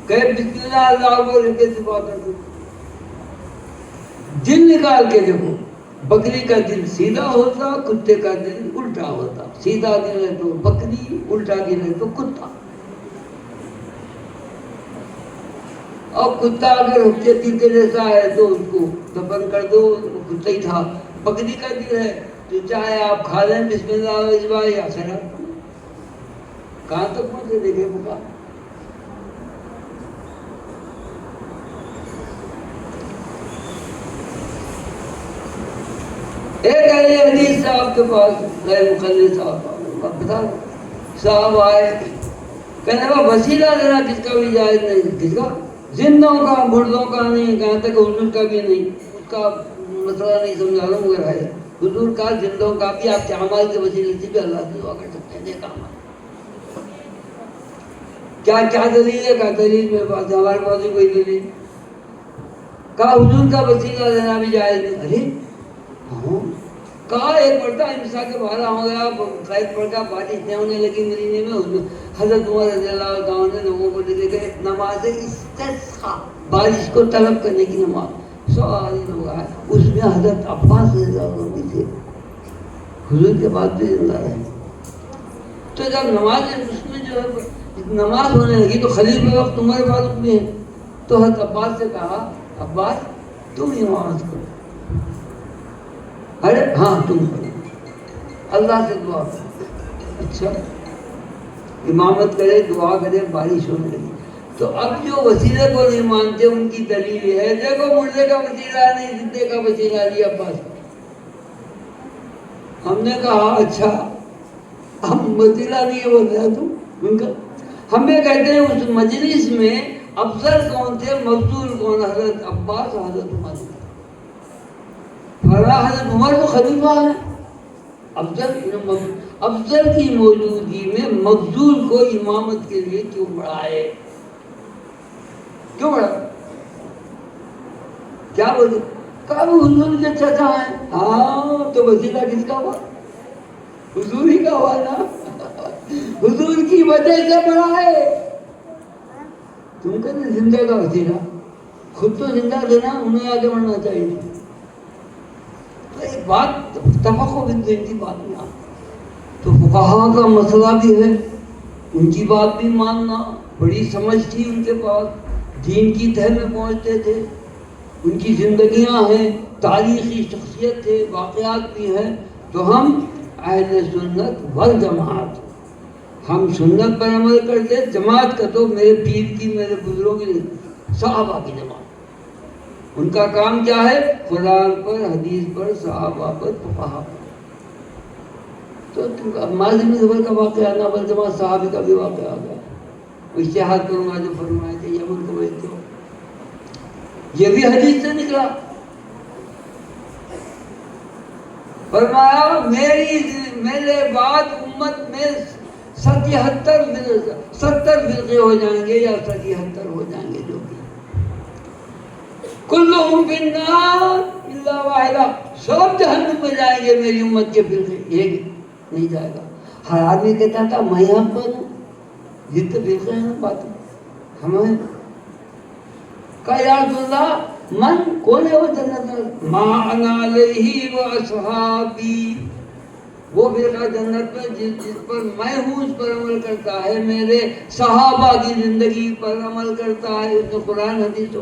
کہ بسم اللہ اللہ اکبر کیسے بات کروں؟ دل نکال کے دیکھو، بکری کا دل سیدھا ہوتا، کتے کا دل الٹا ہوتا. سیدھا دل ہے تو بکری، الٹا دل ہے تو کتا. اور کتا اگر ہفتے دل کے جیسا ہے تو اس کو دفن کر دو، کتا ہی تھا. بکری کا دل ہے تو چاہے آپ کھا لیں بسم اللہ یا شراب. کہاں تک پہنچے دیکھے بکا. ایک اہل حدیث صاحب کے پاس غیر مخلص صاحب آئے، کہنے کا وسیلہ دینا کس کا بھی جائز نہیں. کس کا؟ زندوں کا، مردوں کا نہیں، کہاں تک حضور کا بھی نہیں. اس کا مسئلہ نہیں سمجھا رہا ہوں مگر ہے حضور کا، زندوں کا بھی آپ کے اعمال کے وسیلے سے بھی اللہ سے دعا کر سکتے ہیں. نیک اعمال کیا دلیل ہے؟ کہا دلیل میرے پاس، ہمارے پاس کوئی دلیل. کہا حضور کا وسیلہ دینا بھی جائز نہیں. ارے کہا ایک مرتبہ امسا کے باہر ہو گیا، قید پڑ گیا، بارش نہیں ہونے لگی مدینے میں. اس میں حضرت عمر رضی اللہ عنہ نے لوگوں کو لے کے نماز استسقاء، بارش کو طلب کرنے کی نماز، 100 آدمی لوگ آئے. اس میں حضرت عباس رضی اللہ عنہ بھی تھے، حضور کے بعد بھی زندہ رہے. تو جب نماز اس میں جو ہے نماز ہونے لگی تو خلیفہ وقت عمر فاروق بھی ہیں، تو حضرت عباس سے کہا عباس تم نماز کرو. ارے ہاں تم پڑھو، اللہ سے دعا کرو. اچھا امامت کرے، دعا کرے، بارش ہونے لگی. تو اب جو وسیلے کو نہیں مانتے ان کی دلیل ہے، دیکھو مردے کا وسیلہ نہیں، زندے کا وسیلہ لیا عباس. ہم نے کہا اچھا ہم وسیلہ نہیں بول رہے تم ان کا. ہمیں کہتے ہیں اس مجلس میں افضل کون تھے، مفضول کون؟ حضرت عباس، حضرت عمر. حضرت عمر تو خلیفہ ہے، افضل کی موجودگی میں مفضول کو امامت کے لیے کیوں بڑھائے؟ کیوں بڑھا؟ کیا بولے؟ کہا وہ حضور کے چچا ہیں. ہاں تو وسیلہ کس کا ہوا؟ حضور ہی کا ہوا نا. حضور کی وجہ سے بڑھائے. تم کہتے زندہ کا وسیلہ، خود تو زندہ تھے نا، انہیں آگے بڑھنا چاہیے. تو ایک بات تفقہ بالدین کی بات میں تو فقہا کا مسئلہ بھی ہے، ان کی بات بھی ماننا. بڑی سمجھ تھی ان کے پاس، دین کی تہ میں پہنچتے تھے، ان کی زندگیاں ہیں، تاریخی شخصیت ہے، واقعات بھی ہیں. تو ہم اہل سنت والجماعت، ہم سنت پر عمل کرتے. جماعت کا تو میرے پیر کی، میرے بزرگوں کی، صحابہ کی جماعت. ان کا کام کیا ہے؟ قرآن پر، حدیث پر، صحابہ پر، فقہا پر. تو ماضی میں زبر کا واقعہ نہ بل جماعت صحابی کا بھی واقعہ آ گیا. اشتہاد کروں گا جو فرمائے تھے یمن کو بھیجتے ہو، یہ بھی حدیث سے نکلا. فرمایا میرے بعد امت میں 70 فرقے ہو جائیں گے، یا 70 ہو جائیں گے، جو بھی کلہم فی النار الا واحدہ، سب جہنم میں جائیں گے میری امت کے فرقے، ایک نہیں جائے گا. ہر آدمی کہتا تھا میں یہاں پر ہوں، جتنے فرقے ہیں بات ہمیں. کہا یا رسول اللہ من کون ہے وہ جنت میں؟ ما انا علیہ واصحابی، وہ فرقہ جنت میں جس پر میں ہوں اس پر عمل کرتا ہے، میرے صحابہ کی زندگی پر عمل کرتا ہے. اس نے قرآن حدیث تو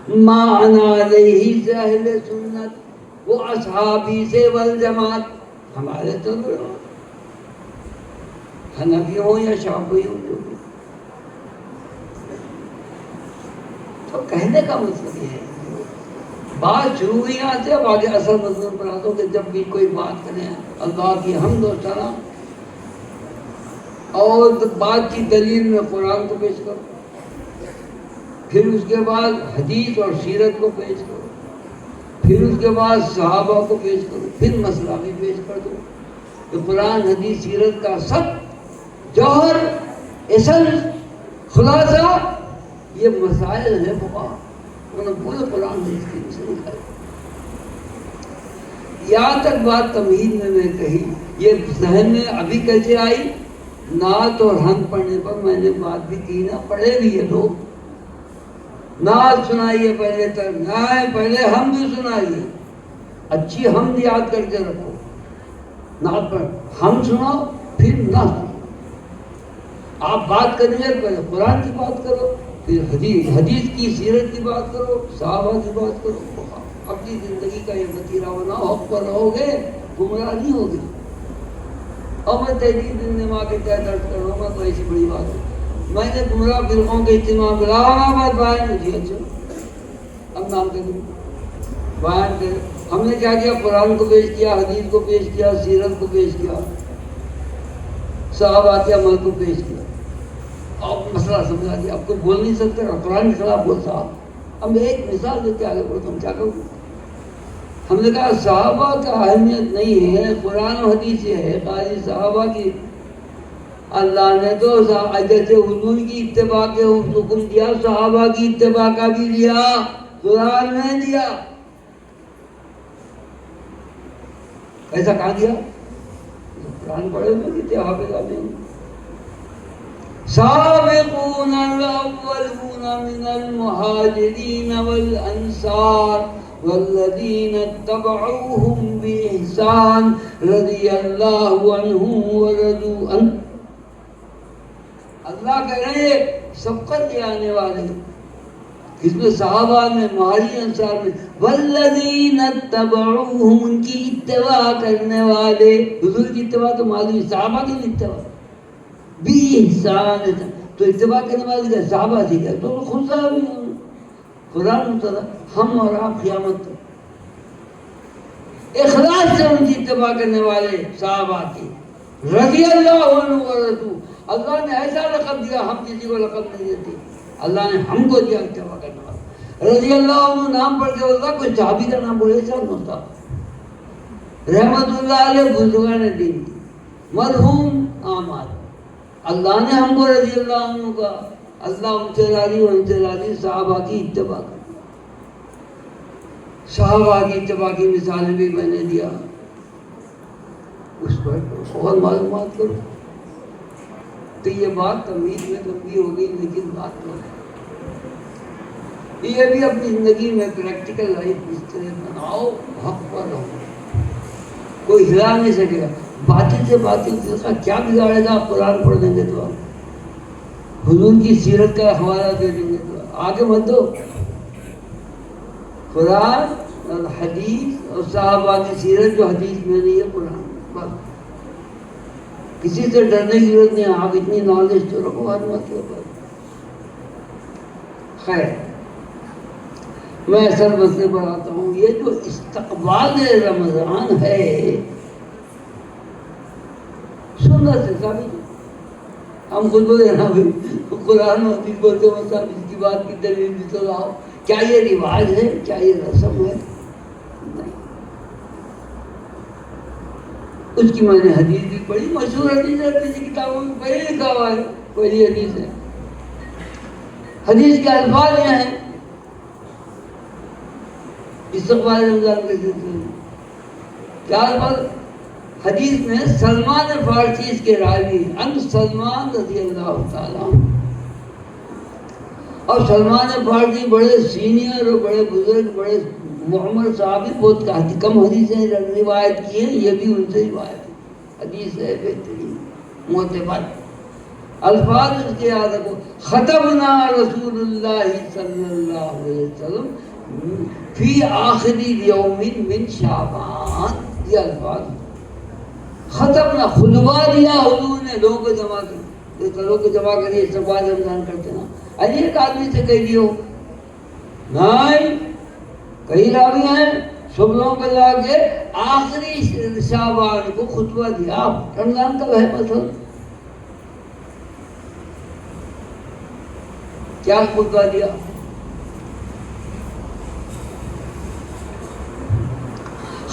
ما انا علیہ سے اہل سنت، وہ اصحابی سے والجماعت. ہمارے تو حنفی ہوں یا شافعی ہوں، جو بھی. تو کہنے کا مطلب یہ ہے، بات شروع ہوئی یہاں سے، اب آگے اصل مضمون پر آتا ہوں کہ جب بھی کوئی بات کریں اللہ کی حمد و ثنا، اور بات کی دلیل میں قرآن کو پیش کرو، پھر اس کے بعد حدیث اور سیرت کو پیش کرو، پھر اس کے بعد صحابہ کو پیش کرو، پھر مسئلہ بھی پیش کر دو. تو قرآن حدیث سیرت کا سب جوہر، ایسنس، خلاصہ یہ مسائل ہیں فقہا. انہوں نے پورے قرآن حدیث کی مثال دکھائی. یہاں تک بات تمہید میں کہی، یہ ذہن میں ابھی کیسے آئی؟ نعت اور حمد پڑھنے پر میں نے بات بھی کی نا، پڑھے بھی یہ لوگ. نعت سنائیے پہلے تک، پہلے حمد سنائیے، اچھی حمد یاد کر کے رکھو. نعت پر حمد سناؤ، پھر نعت. آپ بات کریں گے پہلے قرآن کی بات کرو، پھر حدیث کی، سیرت کی بات کرو، صحابہ کی بات کرو. اپنی زندگی کا یہ وتیرہ بناؤ، حق پر رہو گے، گمراہ نہیں ہوگے. اور میں تحریر زندہ کے تحت درد کر رہا ہوں، تو ایسی بڑی بات ہے. میں نے گمراہ فرقوں کے اجتماع بیان جی اچھا اب نام کے دوں بیان کرے. ہم نے کیا کیا؟ قرآن کو پیش کیا، حدیث کو پیش کیا، سیرت کو پیش کیا، صحابہ کے عمل کو پیش کیا. آپ مسئلہ سمجھا دیا. آپ کو بول نہیں سکتے، قرآن کے خلاف بولتا. اب ایک مثال دیتے آگے بڑھتا ہوں، کیا کروں؟ ہم نے کہا صحابہ کا اہمیت نہیں ہے، قرآن و حدیث یہ ہے خالی صحابہ کی. اللہ نے تو جیسے حضور کی اتباع کے حکم دیا، صحابہ کی اتباع کا بھی دیا، قرآن میں دیا. ایسا کہا دیا؟ قرآن پڑھے میں کتنے حافظ آتے ہیں. سابقون الاولون من المہاجرین والانصار والذین اتبعوهم بإحسان رضی اللہ عنہم ورضوا عنہ. اللہ کہہ رہے ہیں سبقت لے آنے والے اس میں صحابہ میں، مہاجرین انصار میں، والذین اتبعوہم، ان کی اتباع کرنے والے. حضور کی اتباع تو معلوم ہے، صحابہ کی اتباع بھی احسان. تو اتباع کرنے والے کا صحابہ تھی کیا؟ تو خود صحابی ہیں. قرآن مطلع ہم اور آپ قیامت تک اخلاص سے ان کی اتباع کرنے والے صحابہ کی. رضی اللہ عنہ ورضوا. اللہ نے ایسا لقب دیا، ہم کسی کو لقب نہیں دیتے. اللہ نے ہم کو دیا اتباع کرنے والا. رضی اللہ عنہ نام پڑھ کے ہوتا، کوئی صحابی کا نام بولے سب ہوتا. رحمت اللہ علیہ بزرگان دین، مرحوم آماد. اللہ نے ہم کو رضی اللہ عنہ کا، اللہ ان سے راضی و ان سے راضی. صحابہ کی اتباع کرنا، صحابہ کی اتباع کی مثالیں بھی میں نے دیا. اس پر اور معلومات کرو تو یہ بات تمہید میں لمبی ہو گئی، لیکن بات کرو یہ بھی اپنی زندگی میں پریکٹیکل لائف اس طرح بناؤ، حق پر رہو. کوئی ہلا نہیں سکے گا. باطل سے باطل فرقہ کیا بگاڑے گا؟ آپ قرآن پڑھ دیں گے تو آپ حضور کی سیرت کا حوالہ دے دیں گے تو آگے مت دو. قرآن اور حدیث اور صحابہ کی سیرت جو حدیث میں نہیں ہے قرآن. بس کسی سے ڈرنے کی ضرورت نہیں. آپ اتنی نالج تو رکھو ہر مسئلے پر. خیر، میں اصل مسئلے پر آتا ہوں. یہ جو استقبال رمضان ہے سنت سے ثابت ہے. ہم خود بولے نا بھائی قرآن و حدیث بولتے ہیں، صاحب اس کی بات کی دلیل بھی تو لاؤ. کیا یہ رواج ہے؟ کیا یہ رسم ہے؟ نہیں. اس کی میں نے حدیث بھی پڑھی، مشہور حدیث ہے، کسی کتابوں میں پہلے لکھا ہوا ہے، پہلی حدیث ہے. حدیث کے الفاظ یہ ہیں استقبال رمضان کے سلسلے میں. کیا الفاظ؟ حدیث میں سلمان فارسی اس کے راوی ان سلمان رضی اللہ تعالیٰ. اور سلمان فارسی بڑے سینئر اور بڑے بزرگ، بڑے معمر صحابی، بہت کم حدیثیں روایت کی ہیں. یہ بھی ان سے روایت ہے. حدیث ہے بہترین معتبر. الفاظ اس کے یاد رکھو. خطبنا رسول اللہ صلی اللہ علیہ وسلم فی آخری یوم من شعبان. یہ الفاظ خطبنا، خطبہ دیا حضور نے لوگوں کو جمع کر. لوگوں کو جمع کریے استقبال رمضان کرتے نا. ارے ایک آدمی سے کہہ دیو نہیں، کئی راوی ہیں، سب لوگوں کو لا کے آخری شعبان کو خطبہ دیا. رمضان کب ہے مثلا؟ کیا خطبہ دیا؟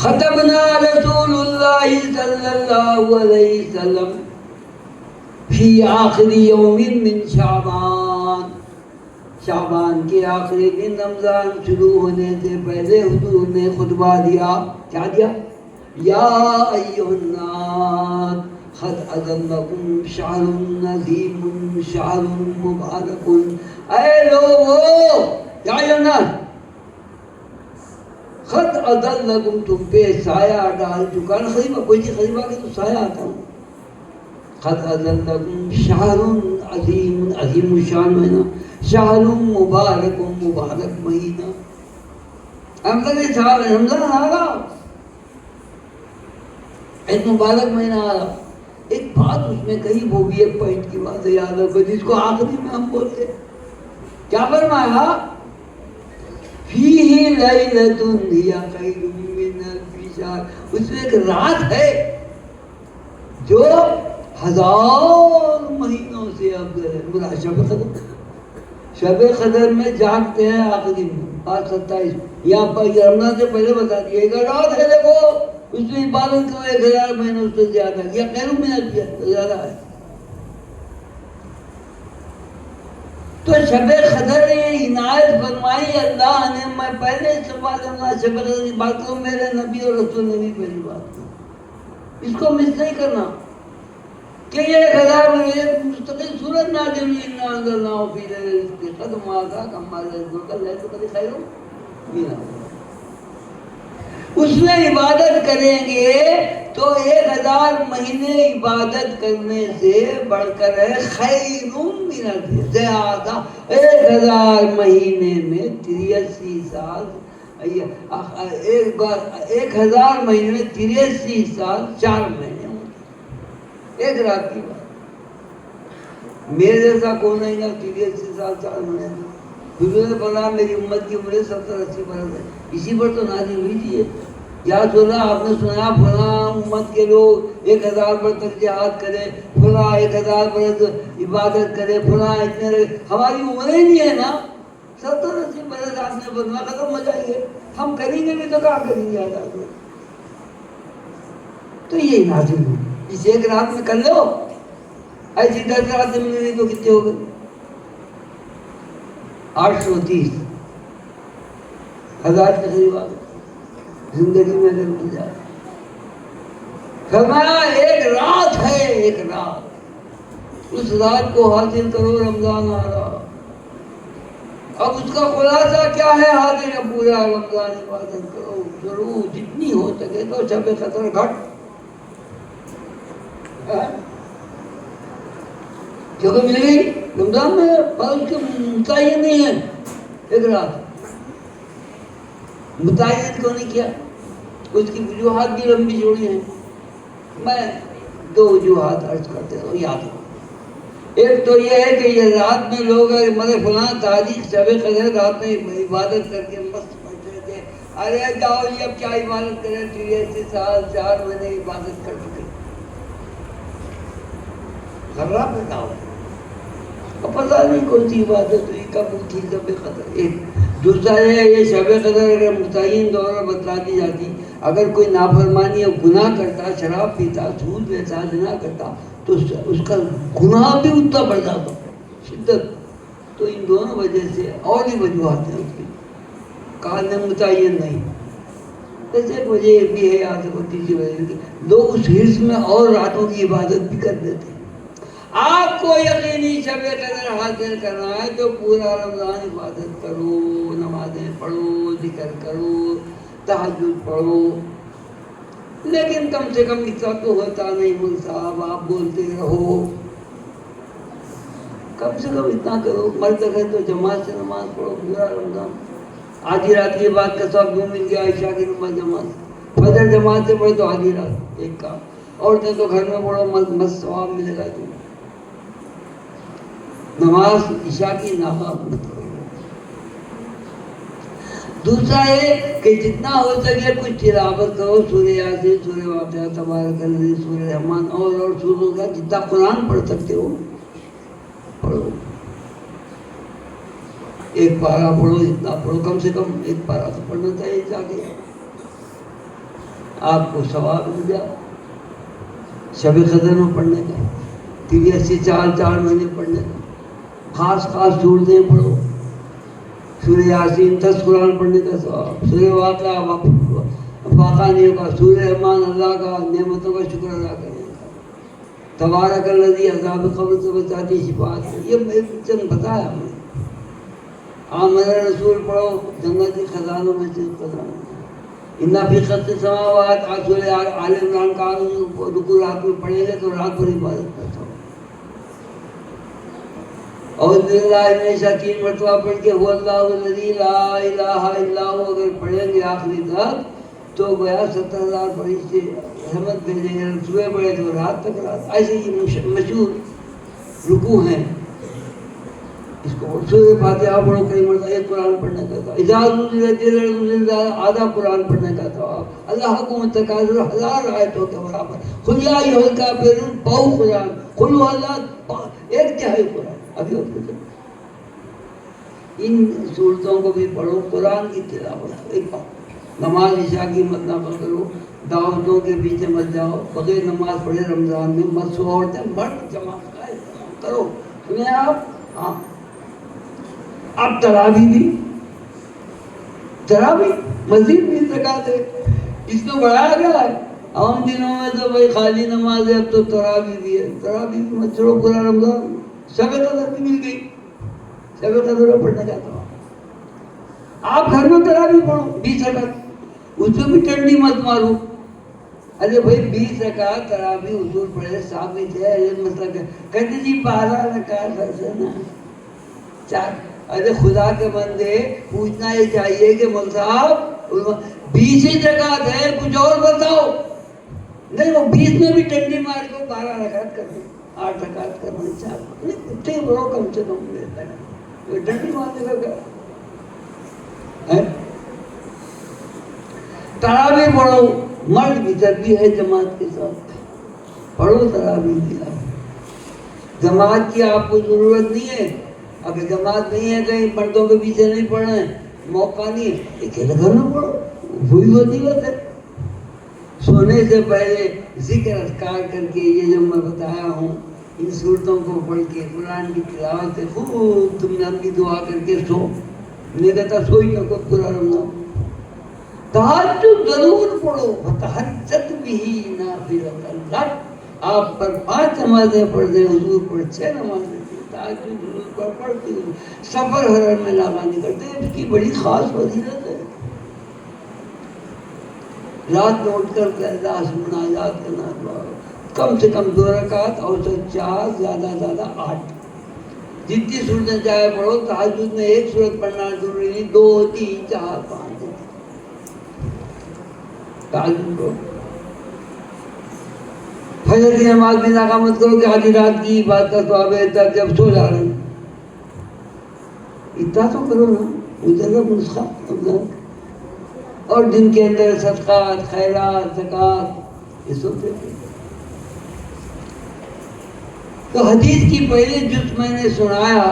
خطبنا رسول اللہ صلی اللہ علیہ وسلم فی آخری یوم من شعبان. شعبان کے آخری دن رمضان شروع ہونے سے پہلے حضور نے خطبہ دیا. کیا دیا؟ یا ایھا الناس قد اذلکم شہر عظیم شہر مبارک. اے لوگو، یا ایھا الناس خد اذلکم، تم پہ سایہ ڈال چکا. خلیفہ کوئی چیز خلیفہ کے تو سایہ آتا ہوں. قد اذلکم شہر عظیم، عظیم الشان مہینہ، شہر مبارک، مبارک مہینہ. ہم تک یہ سال رمضان آ رہا، ایک مبارک مہینہ آ رہا. ایک بات اس میں کہی، وہ بھی ایک پوائنٹ کی بات ہے یاد رکھو، جس کو آخری میں ہم بولتے. کیا فرمایا؟ فیہ لیلۃ ہی خیر من الف شہر. اس میں ایک رات ہے جو 1000 مہینوں سے افضل ہے. برا شب قدر. شب قدر میں جاگتے ہیں آخری میں 27. یہاں پر رمضان سے پہلے بتا دیا ایک رات ہے، دیکھو اس میں عبادت کرو 1000 مہینوں سے زیادہ. یا خیر من الف زیادہ ہے. تو شب قدر نے عنایت فرمائی اللہ نے. میں پہلے سے بات شب قدر کی بات کروں، میرے نبی اور رسول نے بھی پہلی بات کی. اس کو مس نہیں کرنا کہ یہ 1000 میں مستقل سورت نازل ہوئی. انا انزلناہ فی لیلۃ القدر ما ادراک ما لیلۃ القدر. لیلۃ القدر خیر من الف. اس میں عبادت کریں گے تو 1000 مہینے عبادت کرنے سے بڑھ کر ہے خیر من الف، زیادہ 1000 مہینے میں 83 سال، 1000 مہینے میں 83 سال 4 مہینے ہوتے، ایک رات کی بات۔ میرے جیسا کون ہے گا 83 سال 4 مہینے؟ حضور نے فرمایا میری امت کی عمر 70-80 برس ہے، اسی پر تو نازل ہوئی تھی۔ یا رسول اللہ آپ نے سنایا فلاں امت کے لوگ 1000 برس تک جہاد کرے، فلاں 1000 برس عبادت کرے، فلاں اتنے رہے، ہماری عمریں نہیں ہے نا 70-80 برس۔ آپ نے فرمایا ختم ہو جائیے، ہم کریں گے بھی تو کہاں کریں گے آزاد؟ تو یہ نازل ہوئی، اس ایک رات میں کر لو، ایسی 10 راتیں مل گئی تو کتنے ہو گئے؟ 830 1000 کے قریب آ گئے زندگی میں اگر مل جائے۔ فرمایا ایک رات ہے، ایک رات، اس رات کو حاصل کرو، رمضان آ رہا۔ اب اس کا خلاصہ کیا ہے؟ حاضر ہے پورا رمضان عبادت کرو، ضرور جتنی ہو سکے تو شب قدر گھٹ، کیونکہ مل گئی رمضان میں، پر اس کے متعین نہیں ہے ایک رات، متعین کیوں نہیں کیا؟ اس کی وجوہات بھی لمبی چوڑی ہیں، میں 2 وجوہات عرض کرتے ہوں، یاد ہو۔ ایک تو یہ ہے کہ یہ رات میں لوگ مگر فلاں تاریخ شب قدر رات میں عبادت کر کے مست بیٹھے تھے، ارے جاؤ یہ اب کیا عبادت کرے، 83 سال 4 مہینے عبادت کر چکے، خراب پیدا ہو، اب پتہ نہیں کون سی عبادت ہوئی، کب اٹھی شب قدر۔ ایک دوسرا ہے یہ شب قدر اگر متعین دور بتلا دی جاتی، اگر کوئی نافرمانی یا گناہ کرتا، شراب پیتا، سود لیتا، زنا کرتا، تو اس کا گناہ بھی اتنا بڑھ جاتا شدت۔ تو ان دونوں وجہ سے اور بھی وجوہات ہیں اس کی، کہا متعین نہیں۔ ایسے ایک وجہ یہ بھی ہے، یاد رکھو تیسری وجہ کہ لوگ اس حرص میں اور راتوں کی عبادت بھی کر دیتے ہیں۔ آپ کو یقینی شب قدر حاصل کرنا ہے تو پورا رمضان عبادت کرو، نمازیں پڑھو، ذکر کرو، تہجد پڑھو، لیکن کم سے کم اتنا تو ہوتا نہیں مول صاحب، آپ بولتے رہو، کم سے کم اتنا کرو، مرد ہے تو جماعت سے نماز پڑھو پورا رمضان۔ آدھی رات کی بات کا ثواب یوں مل گیا، عشاء کی نماز جماعت، فجر جماعت سے پڑھے تو آدھی رات ایک کام، عورتیں تو گھر میں پڑھو مست ثواب ملے گا تمہیں۔ نماز عشاء کی ناقاب مت کرو۔ دوسرا ہے کہ جتنا ہو سکے کچھ تلاوت کرو، سورہ یاسین، سورہ واقعہ، تبارک الذی، سورہ رحمان، اور سوروں کا جتنا قرآن پڑھ سکتے ہو پڑھو، ایک پارہ پڑھو، جتنا پڑھو، کم سے کم ایک پارہ تو پڑھنا چاہیے تاکہ آپ کو ثواب مل جائے شب قدر میں پڑھنے کا، 4 مہینے پڑھنے کا، خاص صورتیں پڑھو، سورہ یاسین 10 قرآن پڑھنے کا ثواب، سورہ واقعہ واقعہ نہیں ہوگا، سورہ رحمان اللہ کا نعمتوں کا شکر ادا کرنے کا، تبارک الذی عذاب قبر سے بچاتی شفاعت، یہ چند بتایا ہمیں۔ آمن رسول پڑھو، جنت کے خزانوں میں سے خزانہ، اِنَّ فِی خَلْقِ السَّمَاوَاتِ، سورہ آل عمران کا رکوع رات میں پڑھیں گے تو رات بھر عبادت کرتا ہوں، اور میں 3 مرتبہ پڑھ کے هو اللہ الذی لا الہ الا هو اگر پڑھیں گے آخری تک تو گویا 70,000 فرشتے رحمت بھیجیں گے، صبح پڑھے تو رات تک رات، ایسے ہی مشہور رکوع ہیں۔ اس کو سورہ فاتحہ پڑھو کئی مرتبہ، ایک قرآن پڑھنے کا تھا، اذا زلزلت الارض آدھا قرآن پڑھنے کا تھا، اللہ کو متکاثر 1000 آیتوں کے برابر، قل یا ایھا الکافرون پاؤ قرآن، قل هو اللہ 1/3 قرآن۔ ابھی ان صورتوں کو بھی پڑھو، قرآن کی تلاوت، ایک بات، نماز عشاء کی مت نہ کرو، دعوتوں کے پیچھے مت جاؤ، بغیر نماز پڑھے رمضان میں مت سو، عورتیں مرد جماعت کا اہتمام کرو، سنیں آپ؟ ہاں، اب تراویح مزید بھی زکوٰۃ ہے، اس کو بڑھایا گیا ہے۔ عام دنوں میں تو بھائی خالی نماز ہے، اب تو تراویح بھی ہے، تراویح بھی مت چھوڑو پورا رمضان۔ شب قدر بھی مل گئی، شب قدر پڑھنے کا تھا، آپ گھر میں تراویح پڑھو 20 رکعت، اس میں بھی ٹنڈی مت مارو. ارے بھائی 20 رکعت تراویح حضور پڑھے ثابت ہے. یہ مسئلہ کہتے جی 12 رکعت ہے نا 4. ارے خدا کے بندے پوچھنا یہ چاہیے کہ مول صاحب 20 ہی رکعت ہے, کچھ اور بتاؤ. نہیں وہ 20 میں بھی ٹنڈی مار کے 12 رکعت کر دیں, 8 رکعت کرنے 4. نہیں کتنے بڑو کم سے کم لیتا ہے ٹنڈی مارنے کا کیا. تراویح پڑھو, مرد بھی بھی ہے جماعت کے ساتھ پڑھو تراویح بھی. جماعت کی آپ کو ضرورت نہیں ہے. اگر جماعت نہیں ہے کہیں مردوں کے پیچھے نہیں پڑھنا ہے, موقع نہیں ہے, اکیلے گھر میں پڑھو, وہی وظیفت ہے. سونے سے پہلے ذکر اذکار کر کے یہ جو میں بتایا ہوں ان صورتوں کو پڑھ کے قرآن کی تلاوت سے خوب تم نے اپنی دعا کر کے سو. میں کہتا سوئی نہ کو قرآن اللہ. تہجد ضرور پڑھو, تہجد بھی نافلۃ لک. آپ پر 5 نمازیں پڑھ دیں, حضور پر 6 نمازیں. تہجد ضرور پڑھتی ہوں. سفر حرم میں لاغانی کرتے ہیں, اس کی بڑی خاص فضیلت ہے. رات میں اٹھ کر کے اللہ سے مناجات کرنا, کم سے کم 2 رکعت اور 4 زیادہ 8. جتنی صورتیں چاہے پڑھو. تہجد میں 1 صورت پڑھنا ضروری نہیں, 2 3 4 5 تہجد پڑھو. فجر کی نماز بھی ناکام مت کرو کہ آدھی رات کی بات کا ثواب ہے تب جب سو جا رہے ہیں. اتنا تو کرو نا, ادھر کا نسخہ. اور دن کے اندر صدقات, خیرات, زکات یہ سب دیتے. تو حدیث کی پہلی جز میں نے سنایا,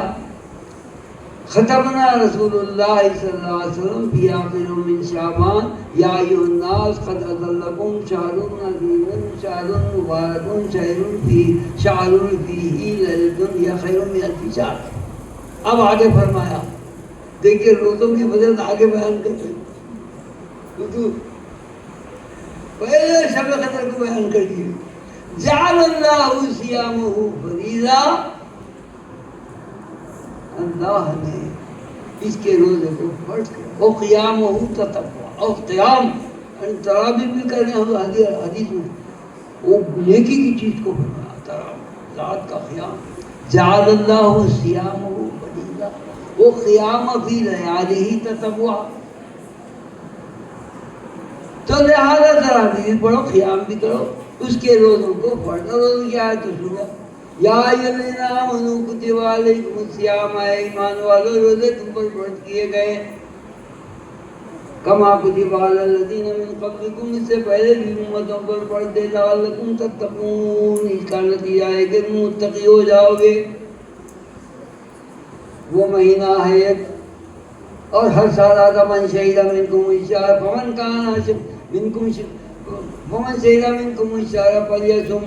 ختمنا رسول اللہ صلی اللہ علیہ وسلم فی آخر من شعبان یا ایھا الناس قد اضلکم شہر عظیم شہر مبارک شہر فیہ لیلۃ یا خیر من الف شہر. اب آگے فرمایا, دیکھیے روزوں کی فضیلت آگے بیان کرتے ہیں. پہلے شب قدر کو بیان کر دیے. جعل اللہ صیامہ فریضہ, اللہ نے اس کے روزے کو فرض کیا. اور قیامہ تطوع, اور قیام تراویح بھی کرنے ہم حدیث میں وہ نیکی کی چیز کو بنایا. تراویح رات کا قیام. جعل اللہ صیامہ فریضہ, وہ قیام فی لیالہ تطوع. تو لہذا تراویح بھی پڑھو, قیام بھی کرو, اس کے روزوں کو پڑھنا. روزوں کی آیت تو سنو, یا ایھا الذین آمنوا کتب علیکم الصیام, اے ایمان والو روزے تم پر فرض کیے گئے, کما کتب علی الذین من قبلکم, اس سے پہلے بھی امتوں پر فرض تھے, لعلکم تتقون, اس کا نتیجہ ہے کہ تم متقی ہو جاؤ گے. وہ مہینہ ہے ایک, اور ہر سال آتا من شہید منکم الشہر فمن کان منکم فمن شہید منکم الشہر فلیصم.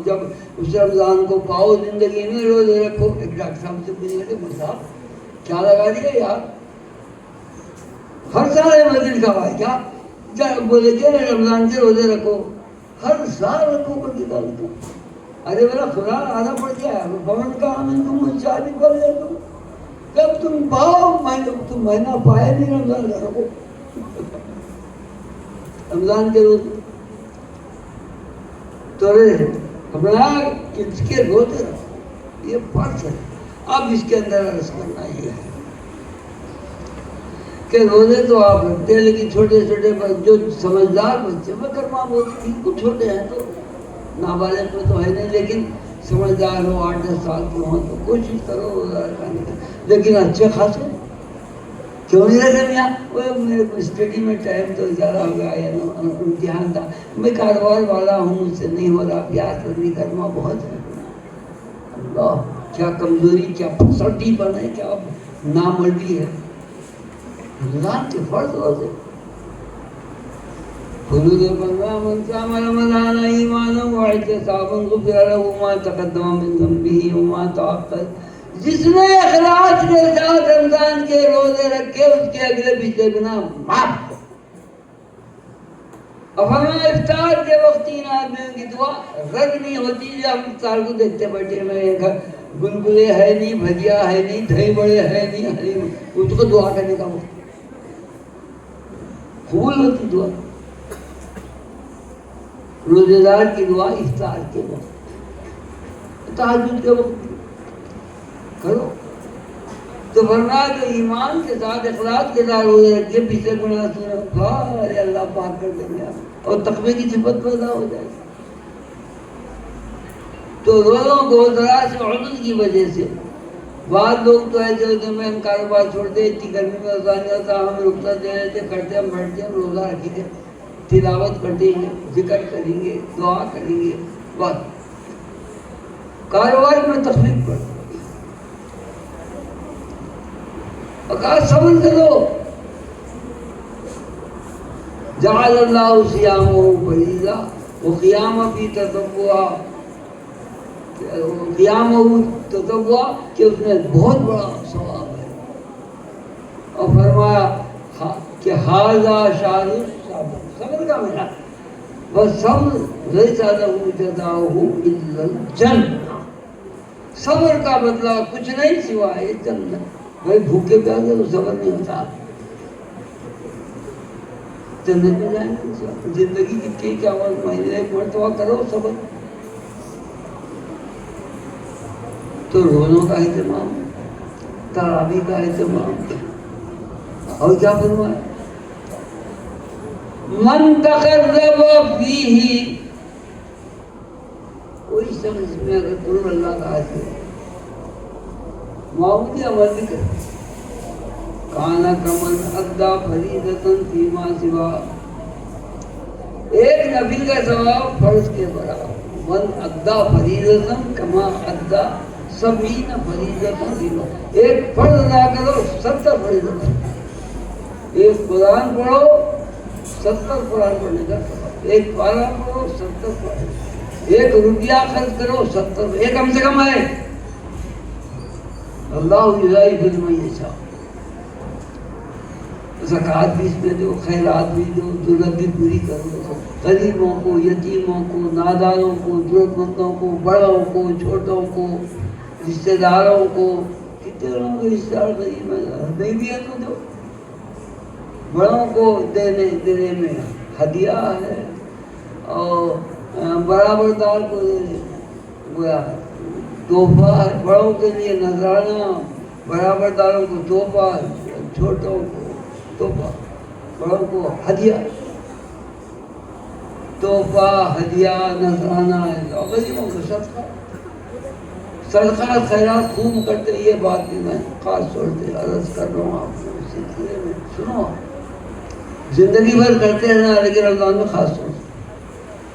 جب اس رمضان کو پاؤ زندگی میں روزے رکھو. ایک ڈاکٹر صاحب سے پوچھنے لگے, صاحب کیا لگا دیا یار, ہر سال مسجد کا بھائی کیا بولے کہ رمضان کے روزے رکھو, ہر سال رکھو کر کے لکھو. ارے میرا خدا آدھا پڑ گیا ہے, فمن کان منکم الشہر فلیصم. جب تم پاؤ, تم مہینہ پائے نہیں رمضان کا رکھو. رمضان کے روز تو اپنا اس کے روزے رکھو, یہ فرض ہے. اب اس کے اندر عرض کرنا یہ ہے کہ روزے تو آپ رکھتے ہیں, لیکن چھوٹے چھوٹے جو سمجھدار بچے, میں کرما بولتی بالکل چھوٹے ہیں تو نابالغ میں تو ہے نہیں, لیکن سمجھدار ہو 8-10 سال کے ہوں تو کوشش کرو روزہ رکھنے کی. لیکن اچھے خاصے کیوں نہیں رکھے میاں, وہ میرے کو اسٹڈی میں ٹائم تو زیادہ ہو گیا, امتحان تھا, میں کاروبار والا ہوں, مجھ سے نہیں ہو رہا, پیاس لگنی کرنا بہت ہے. اللہ کیا کمزوری, کیا پھسٹی بن ہے, کیا نامردی ہے. رمضان کے فرض روزے, حدود 15 من صام رمضان ایمانا واحتسابا غفر له ما تقدم من ذنبه وما تأخر. جس نے اخلاص کے ساتھ رمضان کے روزے رکھے, اس کے اگلے پیچھے گناہ معاف. اب ہمیں افطار کے وقت 3 آدمیوں کی دعا رد نہیں ہوتی. جب ہم افطار کو دیکھتے بیٹھے میرے گھر گلگلے ہے نہیں, بھجیا ہے نہیں, دہی بڑے ہے نہیں, اس کو دعا کرنے کا وقت. قبول ہوتی دعا. روزے دار کی دعا افطار کے وقت، تہجد کے وقت کرو. تو فرمایا کہ ایمان کے ساتھ اخلاص کے ساتھ روزے رکھے، پیچھے گناہ سنے اللہ پاک کر دیں گے اور تقوی کی صفت پیدا ہو جائے گی. تو روزوں کو ذرا سے عذر کی وجہ سے بعض لوگ تو ایسے ہوتے ہیں، ہم کاروبار چھوڑتے، اتنی گرمی میں روزہ نہیں ہوتا، ہم رخصت دے رہتے، کرتے ہم بیٹھتے ہم روزہ رکھیں گے، تلاوت کریں گے، ذکر کریں گے، دعا کریں گے، بس کاروبار میں تخلیق پڑ. اور کہا صبر کرو. جعل اللہ صیامہ فریضہ وقیامہ فی تطوع، قیام تطوع کہ اس میں بہت بڑا ثواب ہے. اور فرمایا کہ ھذا شہر صبر، صبر کا میرا وَالصَّبْرُ لَيْسَ لَهُ جَزَاؤُهُ إِلَّا الْجَنَّةُ. صبر کا بدلہ کچھ نہیں سوائے جنت. بھائی بھوکے پیاسے تو صبر نہیں ہوتا، جنت میں جائیں گے. زندگی کی کیا مہینے ایک مرتبہ کرو صبر. تو روزوں کا اہتمام، تراویح کا اہتمام. اور کیا فرمایا؟ من تقرب فیہ، کوئی شخص میں اگر قرب اللہ کا حاصل ہے، معمولی عمل بھی کرے، کانا کمن ادا فریضۃ فیما سوا، ایک نفل کا ثواب فرض کے برابر. من ادا فریضۃ کما ادا 70 فریضۃ فیما، ایک فرض ادا کرو 70 فریضت. ایک قرآن پڑھو 70 قرآن پڑھنے کا ثواب. ایک پارہ پڑھو 70 پارہ. ایک روپیہ خرچ کرو 70، ایک کم سے کم ہے. اللہ یضاعف لمن یشاء. زکوٰۃ بھی اس میں دو، خیرات بھی دو، ضرورت بھی پوری کرو. غریبوں کو، یتیموں کو، ناداروں کو، ضرورت مندوں کو، بڑوں کو، چھوٹوں کو، رشتہ داروں کو. کتنے لوگوں کے رشتہ دار غریب ہیں، نہیں بھی ہے تو دو. بڑوں کو دینے میں ہدیہ ہے، اور برابر دار کو دینے تحفہ ہے. بڑوں کے لیے نذرانہ، برابر داروں کو تحفہ، چھوٹوں کو تحفہ، بڑوں کو ہدیہ. تحفہ، ہدیہ، نذرانہ ہے. اور غریبوں کو صدقہ. صدقہ خیرات خوب کرتے. یہ بات بھی میں خاص طور سے عرض کر رہا ہوں آپ کو اس سلسلے میں. سنو، زندگی بھر کرتے رہنا، لیکن رمضان میں خاص طور سے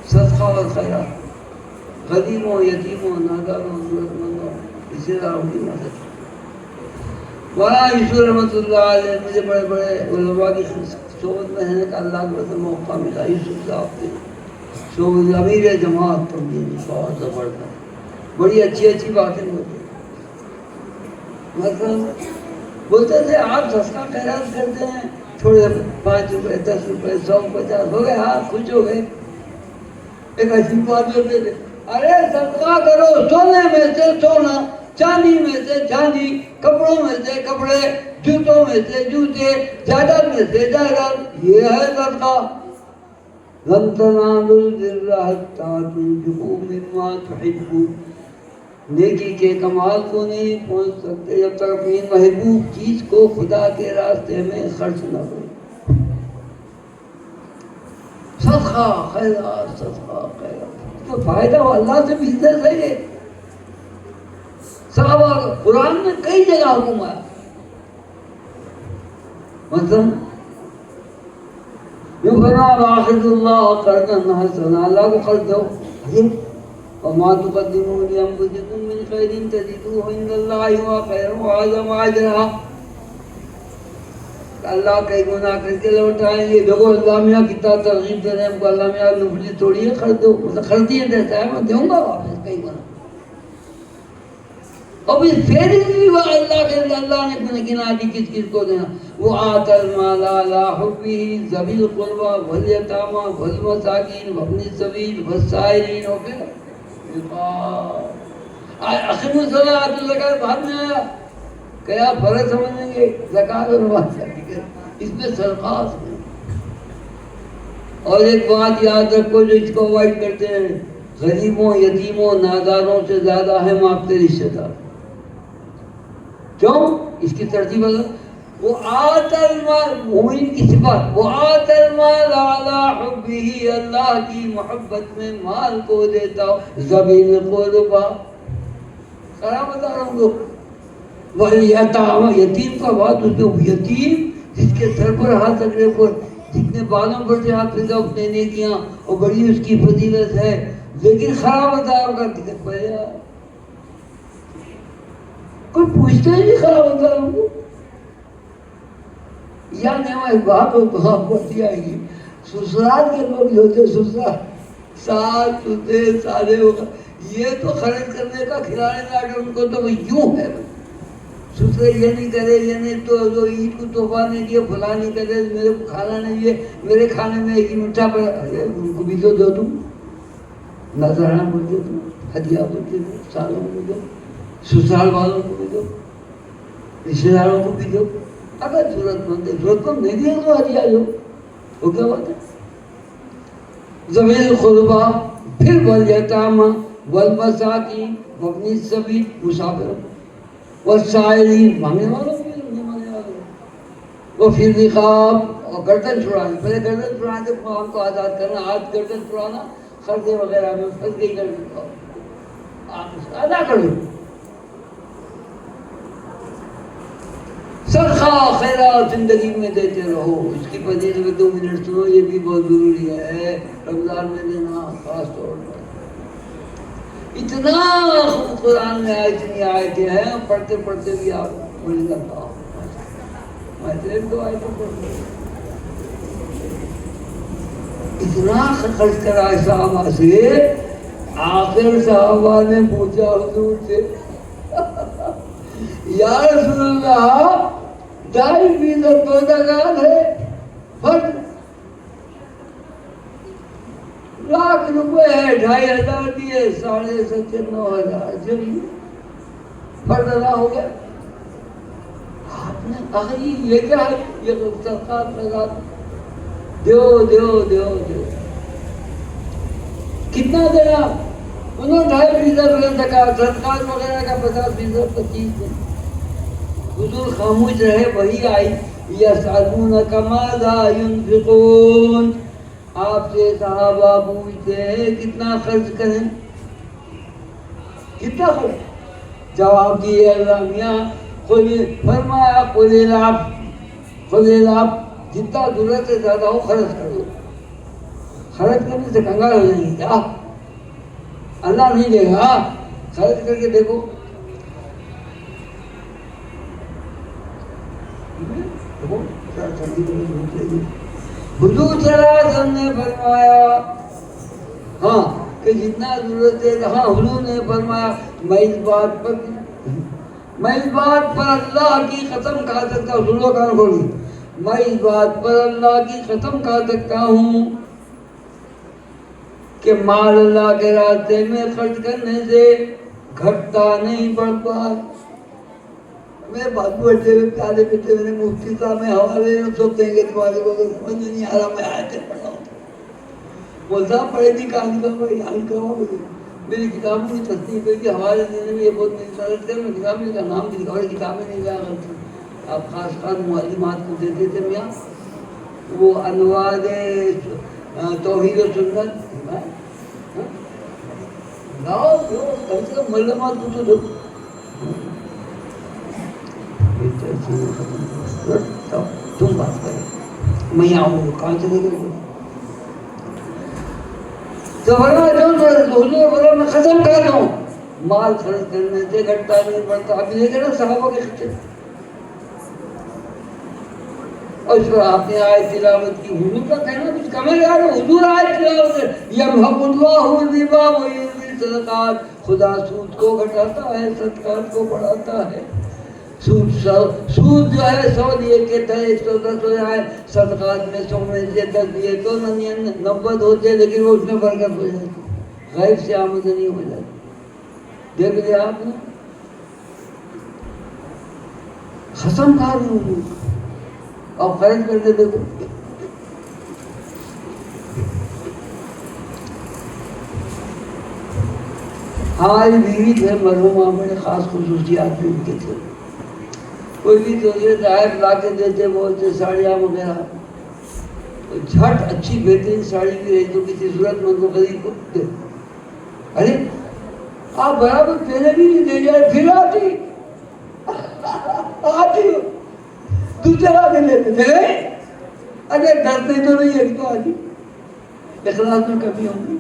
صدقہ اور خیرات، غریبوں، یتیموں، ناداروں، ضرورت مندوں، رشتہ داروں کی مدد. مولانا یوسف رحمۃ اللہ علیہ، مجھے بڑے بڑے علماء کی صحبت میں رہنے کا اللہ کے وجہ موقع ملا. یوسف صاحب کے صحبت امیر جماعت تبلیغی بہت زبردست، بڑی اچھی اچھی باتیں بولتے. مطلب بولتے تھے آپ صدقہ خیرات کرتے ہیں، تھوڑے 5 روپے 10 روپے 100 50 ہو گئے، آپ خوش ہو گئے. ایک ایسی بات بولتے تھے، ارے صدقہ کرو، سونے میں سے سونا، چاندی میں سے چاندی، کپڑوں میں سے کپڑے، جوتوں میں سے جوتے، جائیداد میں سے جائیداد. یہ ہے صدقہ. لن تنالوا البر حتى تنفقوا مما تحبون. نیکی کے کمال کو نہیں پہنچ سکتے جب تک اپنی محبوب چیز کو خدا کے راستے میں خرچ نہ کرو. صدقہ خیرات، صدقہ خیرات، تو فائدہ ہو. اللہ سے ملتے صحیح. صحابہ قرآن میں کئی جگہ حکم آیا. مثلا یوں فرمایا وَآخِذُ اللَّهَ قَرْضًا حَسَنًا، اللہ کو قرض دو. وَمَا تُقَدِّمُوا لِأَنفُسِكُم مِّن خَيْرٍ تَجِدُوهُ عِندَ اللَّهِ هُوَ خَيْرًا وَأَعْظَمَ أَجْرًا. اللہ کئی گناہ کر کے لوٹائیں گے. دیکھو اللہ میاں کتنا ترغیب دے رہے ہیں ہم کو. اللہ میاں نفلی تھوڑی ہے خرید دو، مطلب خریدیے دیتا ہے، میں دوں گا واپس کئی گنا. اور پھر فہرست بھی وہ اللہ کے اللہ نے گنا دی کس کس کو دینا. وہ آت المال علی حبہ ذوی القربى والیتامى والمساکین وابن السبیل والسائلین. ہو گیا. اقیموا الصلاۃ والزکاۃ بعد میں آیا. کیا فرض سمجھیں گے زکوٰۃ اور نماز. اس میں صدقات ہیں. اور ایک بات یاد رکھو جو اس کو اوائڈ کرتے ہیں، غریبوں یتیموں ناداروں سے زیادہ اہم آپ کے رشتے دار. کیوں؟ اس کی ترتیب وہ آت المال، مومن کی صفات، وہ آت المال علی حبہ، اللہ کی محبت میں مال کو دیتا ہو، ذوی القربی، خراب بتا رہا ہوں لوگ، والیتامی، یتیم کا بات، اس میں یتیم جس کے سر پر ہاتھ رکھنے پر جتنے بالوں پر سے ہاتھ رکھا اتنے نیکیاں اور بڑی اس کی فضیلت ہے، لیکن خراب بتا کا ٹکٹ پڑ جائے، کوئی پوچھتے ہی نہیں خراب بتا رہا ہوں. یا نعمت باپ اور باپ بڑھتی آئے گی. سسرال کے لوگ جو ہوتے سسرال ساتھ ستے سارے یہ تو خرچ کرنے کا کھلانے لا کے ان کو تو یوں ہے، سسرے یہ نہیں کرے، یہ نہیں تو عید کو تحفہ نہیں دیا، فلاں نہیں کرے، میرے کو کھانا نہیں دیے، میرے کھانے میں ایک ہی میٹھا پڑا، ان کو بھی تو دو، تم نذرانہ بول دو، تم ہدیہ بول دو، سالوں کو دو، سسرال والوں کو بھی دو، رشتے داروں کو بھی دو، اگر ضرورت مند ہے، ضرورت مند نہیں دیا تو ہدیہ دو، وہ کیا بات ہے. ذوی القربی، پھر والیتامی والمساکین وابن السبیل، مسافر والسائلین، مانگنے والوں بھی نہیں مانگنے والوں، وفی الرقاب، اور گردن چھڑانے، پہلے گردن چھڑانے سے قرآن کو آزاد کرنا، آج گردن چھڑانا قرضے وغیرہ میں پھنس گئی گردن کو، آپ اس کا ادا کر دو. صدقہ خیرات زندگی میں دیتے رہو، اس کی فضیلت میں 2 منٹ سنو، یہ بھی بہت ضروری ہے، رمضان میں دینا خاص طور پر. اتنا قرآن میں اتنی آیتیں ہیں، پڑھتے پڑھتے بھی آپ بڑی لگتا ہو. میں تو 1-2 آیتیں پڑھتا ہوں، اتنا خرچ کرا صحابہ سے. آخر صحابہ نے پوچھا حضور سے، یا رسول اللہ 2.5% تو زکوٰۃ ہے، فرض ₹1,00,000 ہے، 2,500 دیے، 7,500 چلیے فرض ادا ہو گیا. آپ نے کہا یہ کیا ہے، یہ صدقات لگا دیو دیو دیو دیو. کتنا دینا؟ انہوں نے 2.5% زکوٰۃ، صدقات وغیرہ کا 50%، 25%. حضور خاموش رہے، وہی آئی، یسألونک ماذا ينفقون، آپ سے صحابہ پوچھتے ہیں کتنا خرچ کریں، کتنا خرچ؟ جواب دیے اللہ میاں، فرمایا قل العفو، جتنا ضرورت سے زیادہ ہو خرچ کرو. خرچ کرنے سے کنگال ہو جائیں گے کیا؟ اللہ نہیں دے گا، خرچ کر کے دیکھو. حضور صلی اللہ علیہ وسلم نے فرمایا ہاں کہ جتنا ضرورت ہے. ہاں حضور نے فرمایا میں اس بات پر اللہ کی قسم کھا سکتا ہوں، سنو کان کھولی، میں اس بات پر اللہ کی قسم کھا سکتا ہوں کہ مال اللہ کے راستے میں خرچ کرنے سے گھٹتا نہیں بڑھتا. میں بات بڑھتے ہوئے پیارے بیٹے میرے مفتی صاحب میں حوالے سوچتے ہیں کہ تمہارے کو سمجھ نہیں آ رہا، میں آیتیں پڑھا ہوں. بولتا پڑھے تھی کہانی کا میں یاد کروا میری کتاب کی تصدیق ہے کہ حوالے دینے میں یہ بہت میری سالت ہے. میں کتاب کا نام بھی لکھا، کتابیں نہیں لیا کرتی. آپ خاص معلومات کو دیتے تھے میاں، وہ انوار توحید و سنت لاؤ، کم سے کم معلومات کو تو دو. تم بات کرو، میں آؤں کہاں چلے گئے. تو بولا میں قسم کھاتا ہوں مال خرچ کرنے سے گھٹتا نہیں بڑھتا. اب یہ کہنا صحابہ کے خطے، اور اس پر آپ نے آیت تلاوت کی. حضور کا کہنا کچھ کم ہے یار، حضور آیت تلاوت ہے، یمحق اللہ الربا ویربی الصدقات، خدا سود کو گھٹاتا ہے صدقات کو بڑھاتا ہے. سود جو ہے 100 دیے کے 110 ہو جائے، صدقات میں 100 میں سے 10 دیے تو 90 ہوتے، لیکن وہ اس میں برکت ہو جاتی، غیب سے آمدنی ہو جاتی. دیکھ لیا آپ نے، قسم کھا رہی ہوں اور خرچ کر کے دیکھو. ہماری بیوی تھے مرحومہ، بڑے خاص خصوصیات بھی ان کے تھے. کوئی بھی دوسرے تحائف لا کے دیتے، بولتے ساڑیاں وغیرہ، جھٹ اچھی بہترین ساڑی بھی رہی تو کسی ضرورت مند کو غریب کو دے. ارے آپ برابر پہلے بھی نہیں دے جائے، پھر آتی ہو دوسرا دے لیتے تھے. اگر ڈرتے تو نہیں ایک تو آتی اخلاص میں کمی ہوگی.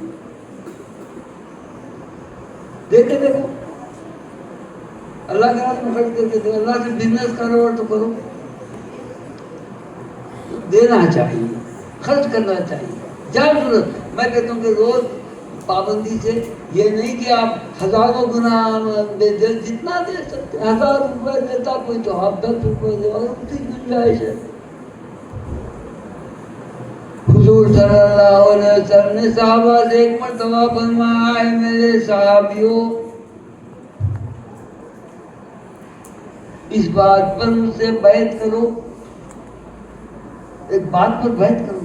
دیکھتے دیکھو اللہ کے ہاتھ میں خرچ کر کے دو. اللہ سے بزنس کرو اور تو کرو، دینا چاہیے، خرچ کرنا چاہیے جہاں ضرورت. میں کہتا ہوں کہ روز پابندی سے یہ نہیں کہ آپ ہزاروں گنا دے دے، جتنا دے سکتے. 1000 روپے دیتا کوئی تو آپ 10 روپے دے، اور اس کی گنجائش ہے. حضور صلی اللہ علیہ وسلم نے صحابہ سے ایک مرتبہ فرمایا ہے میرے صحابیوں، اس بات پر مجھ سے بیعت کرو، ایک بات پر بیعت کرو.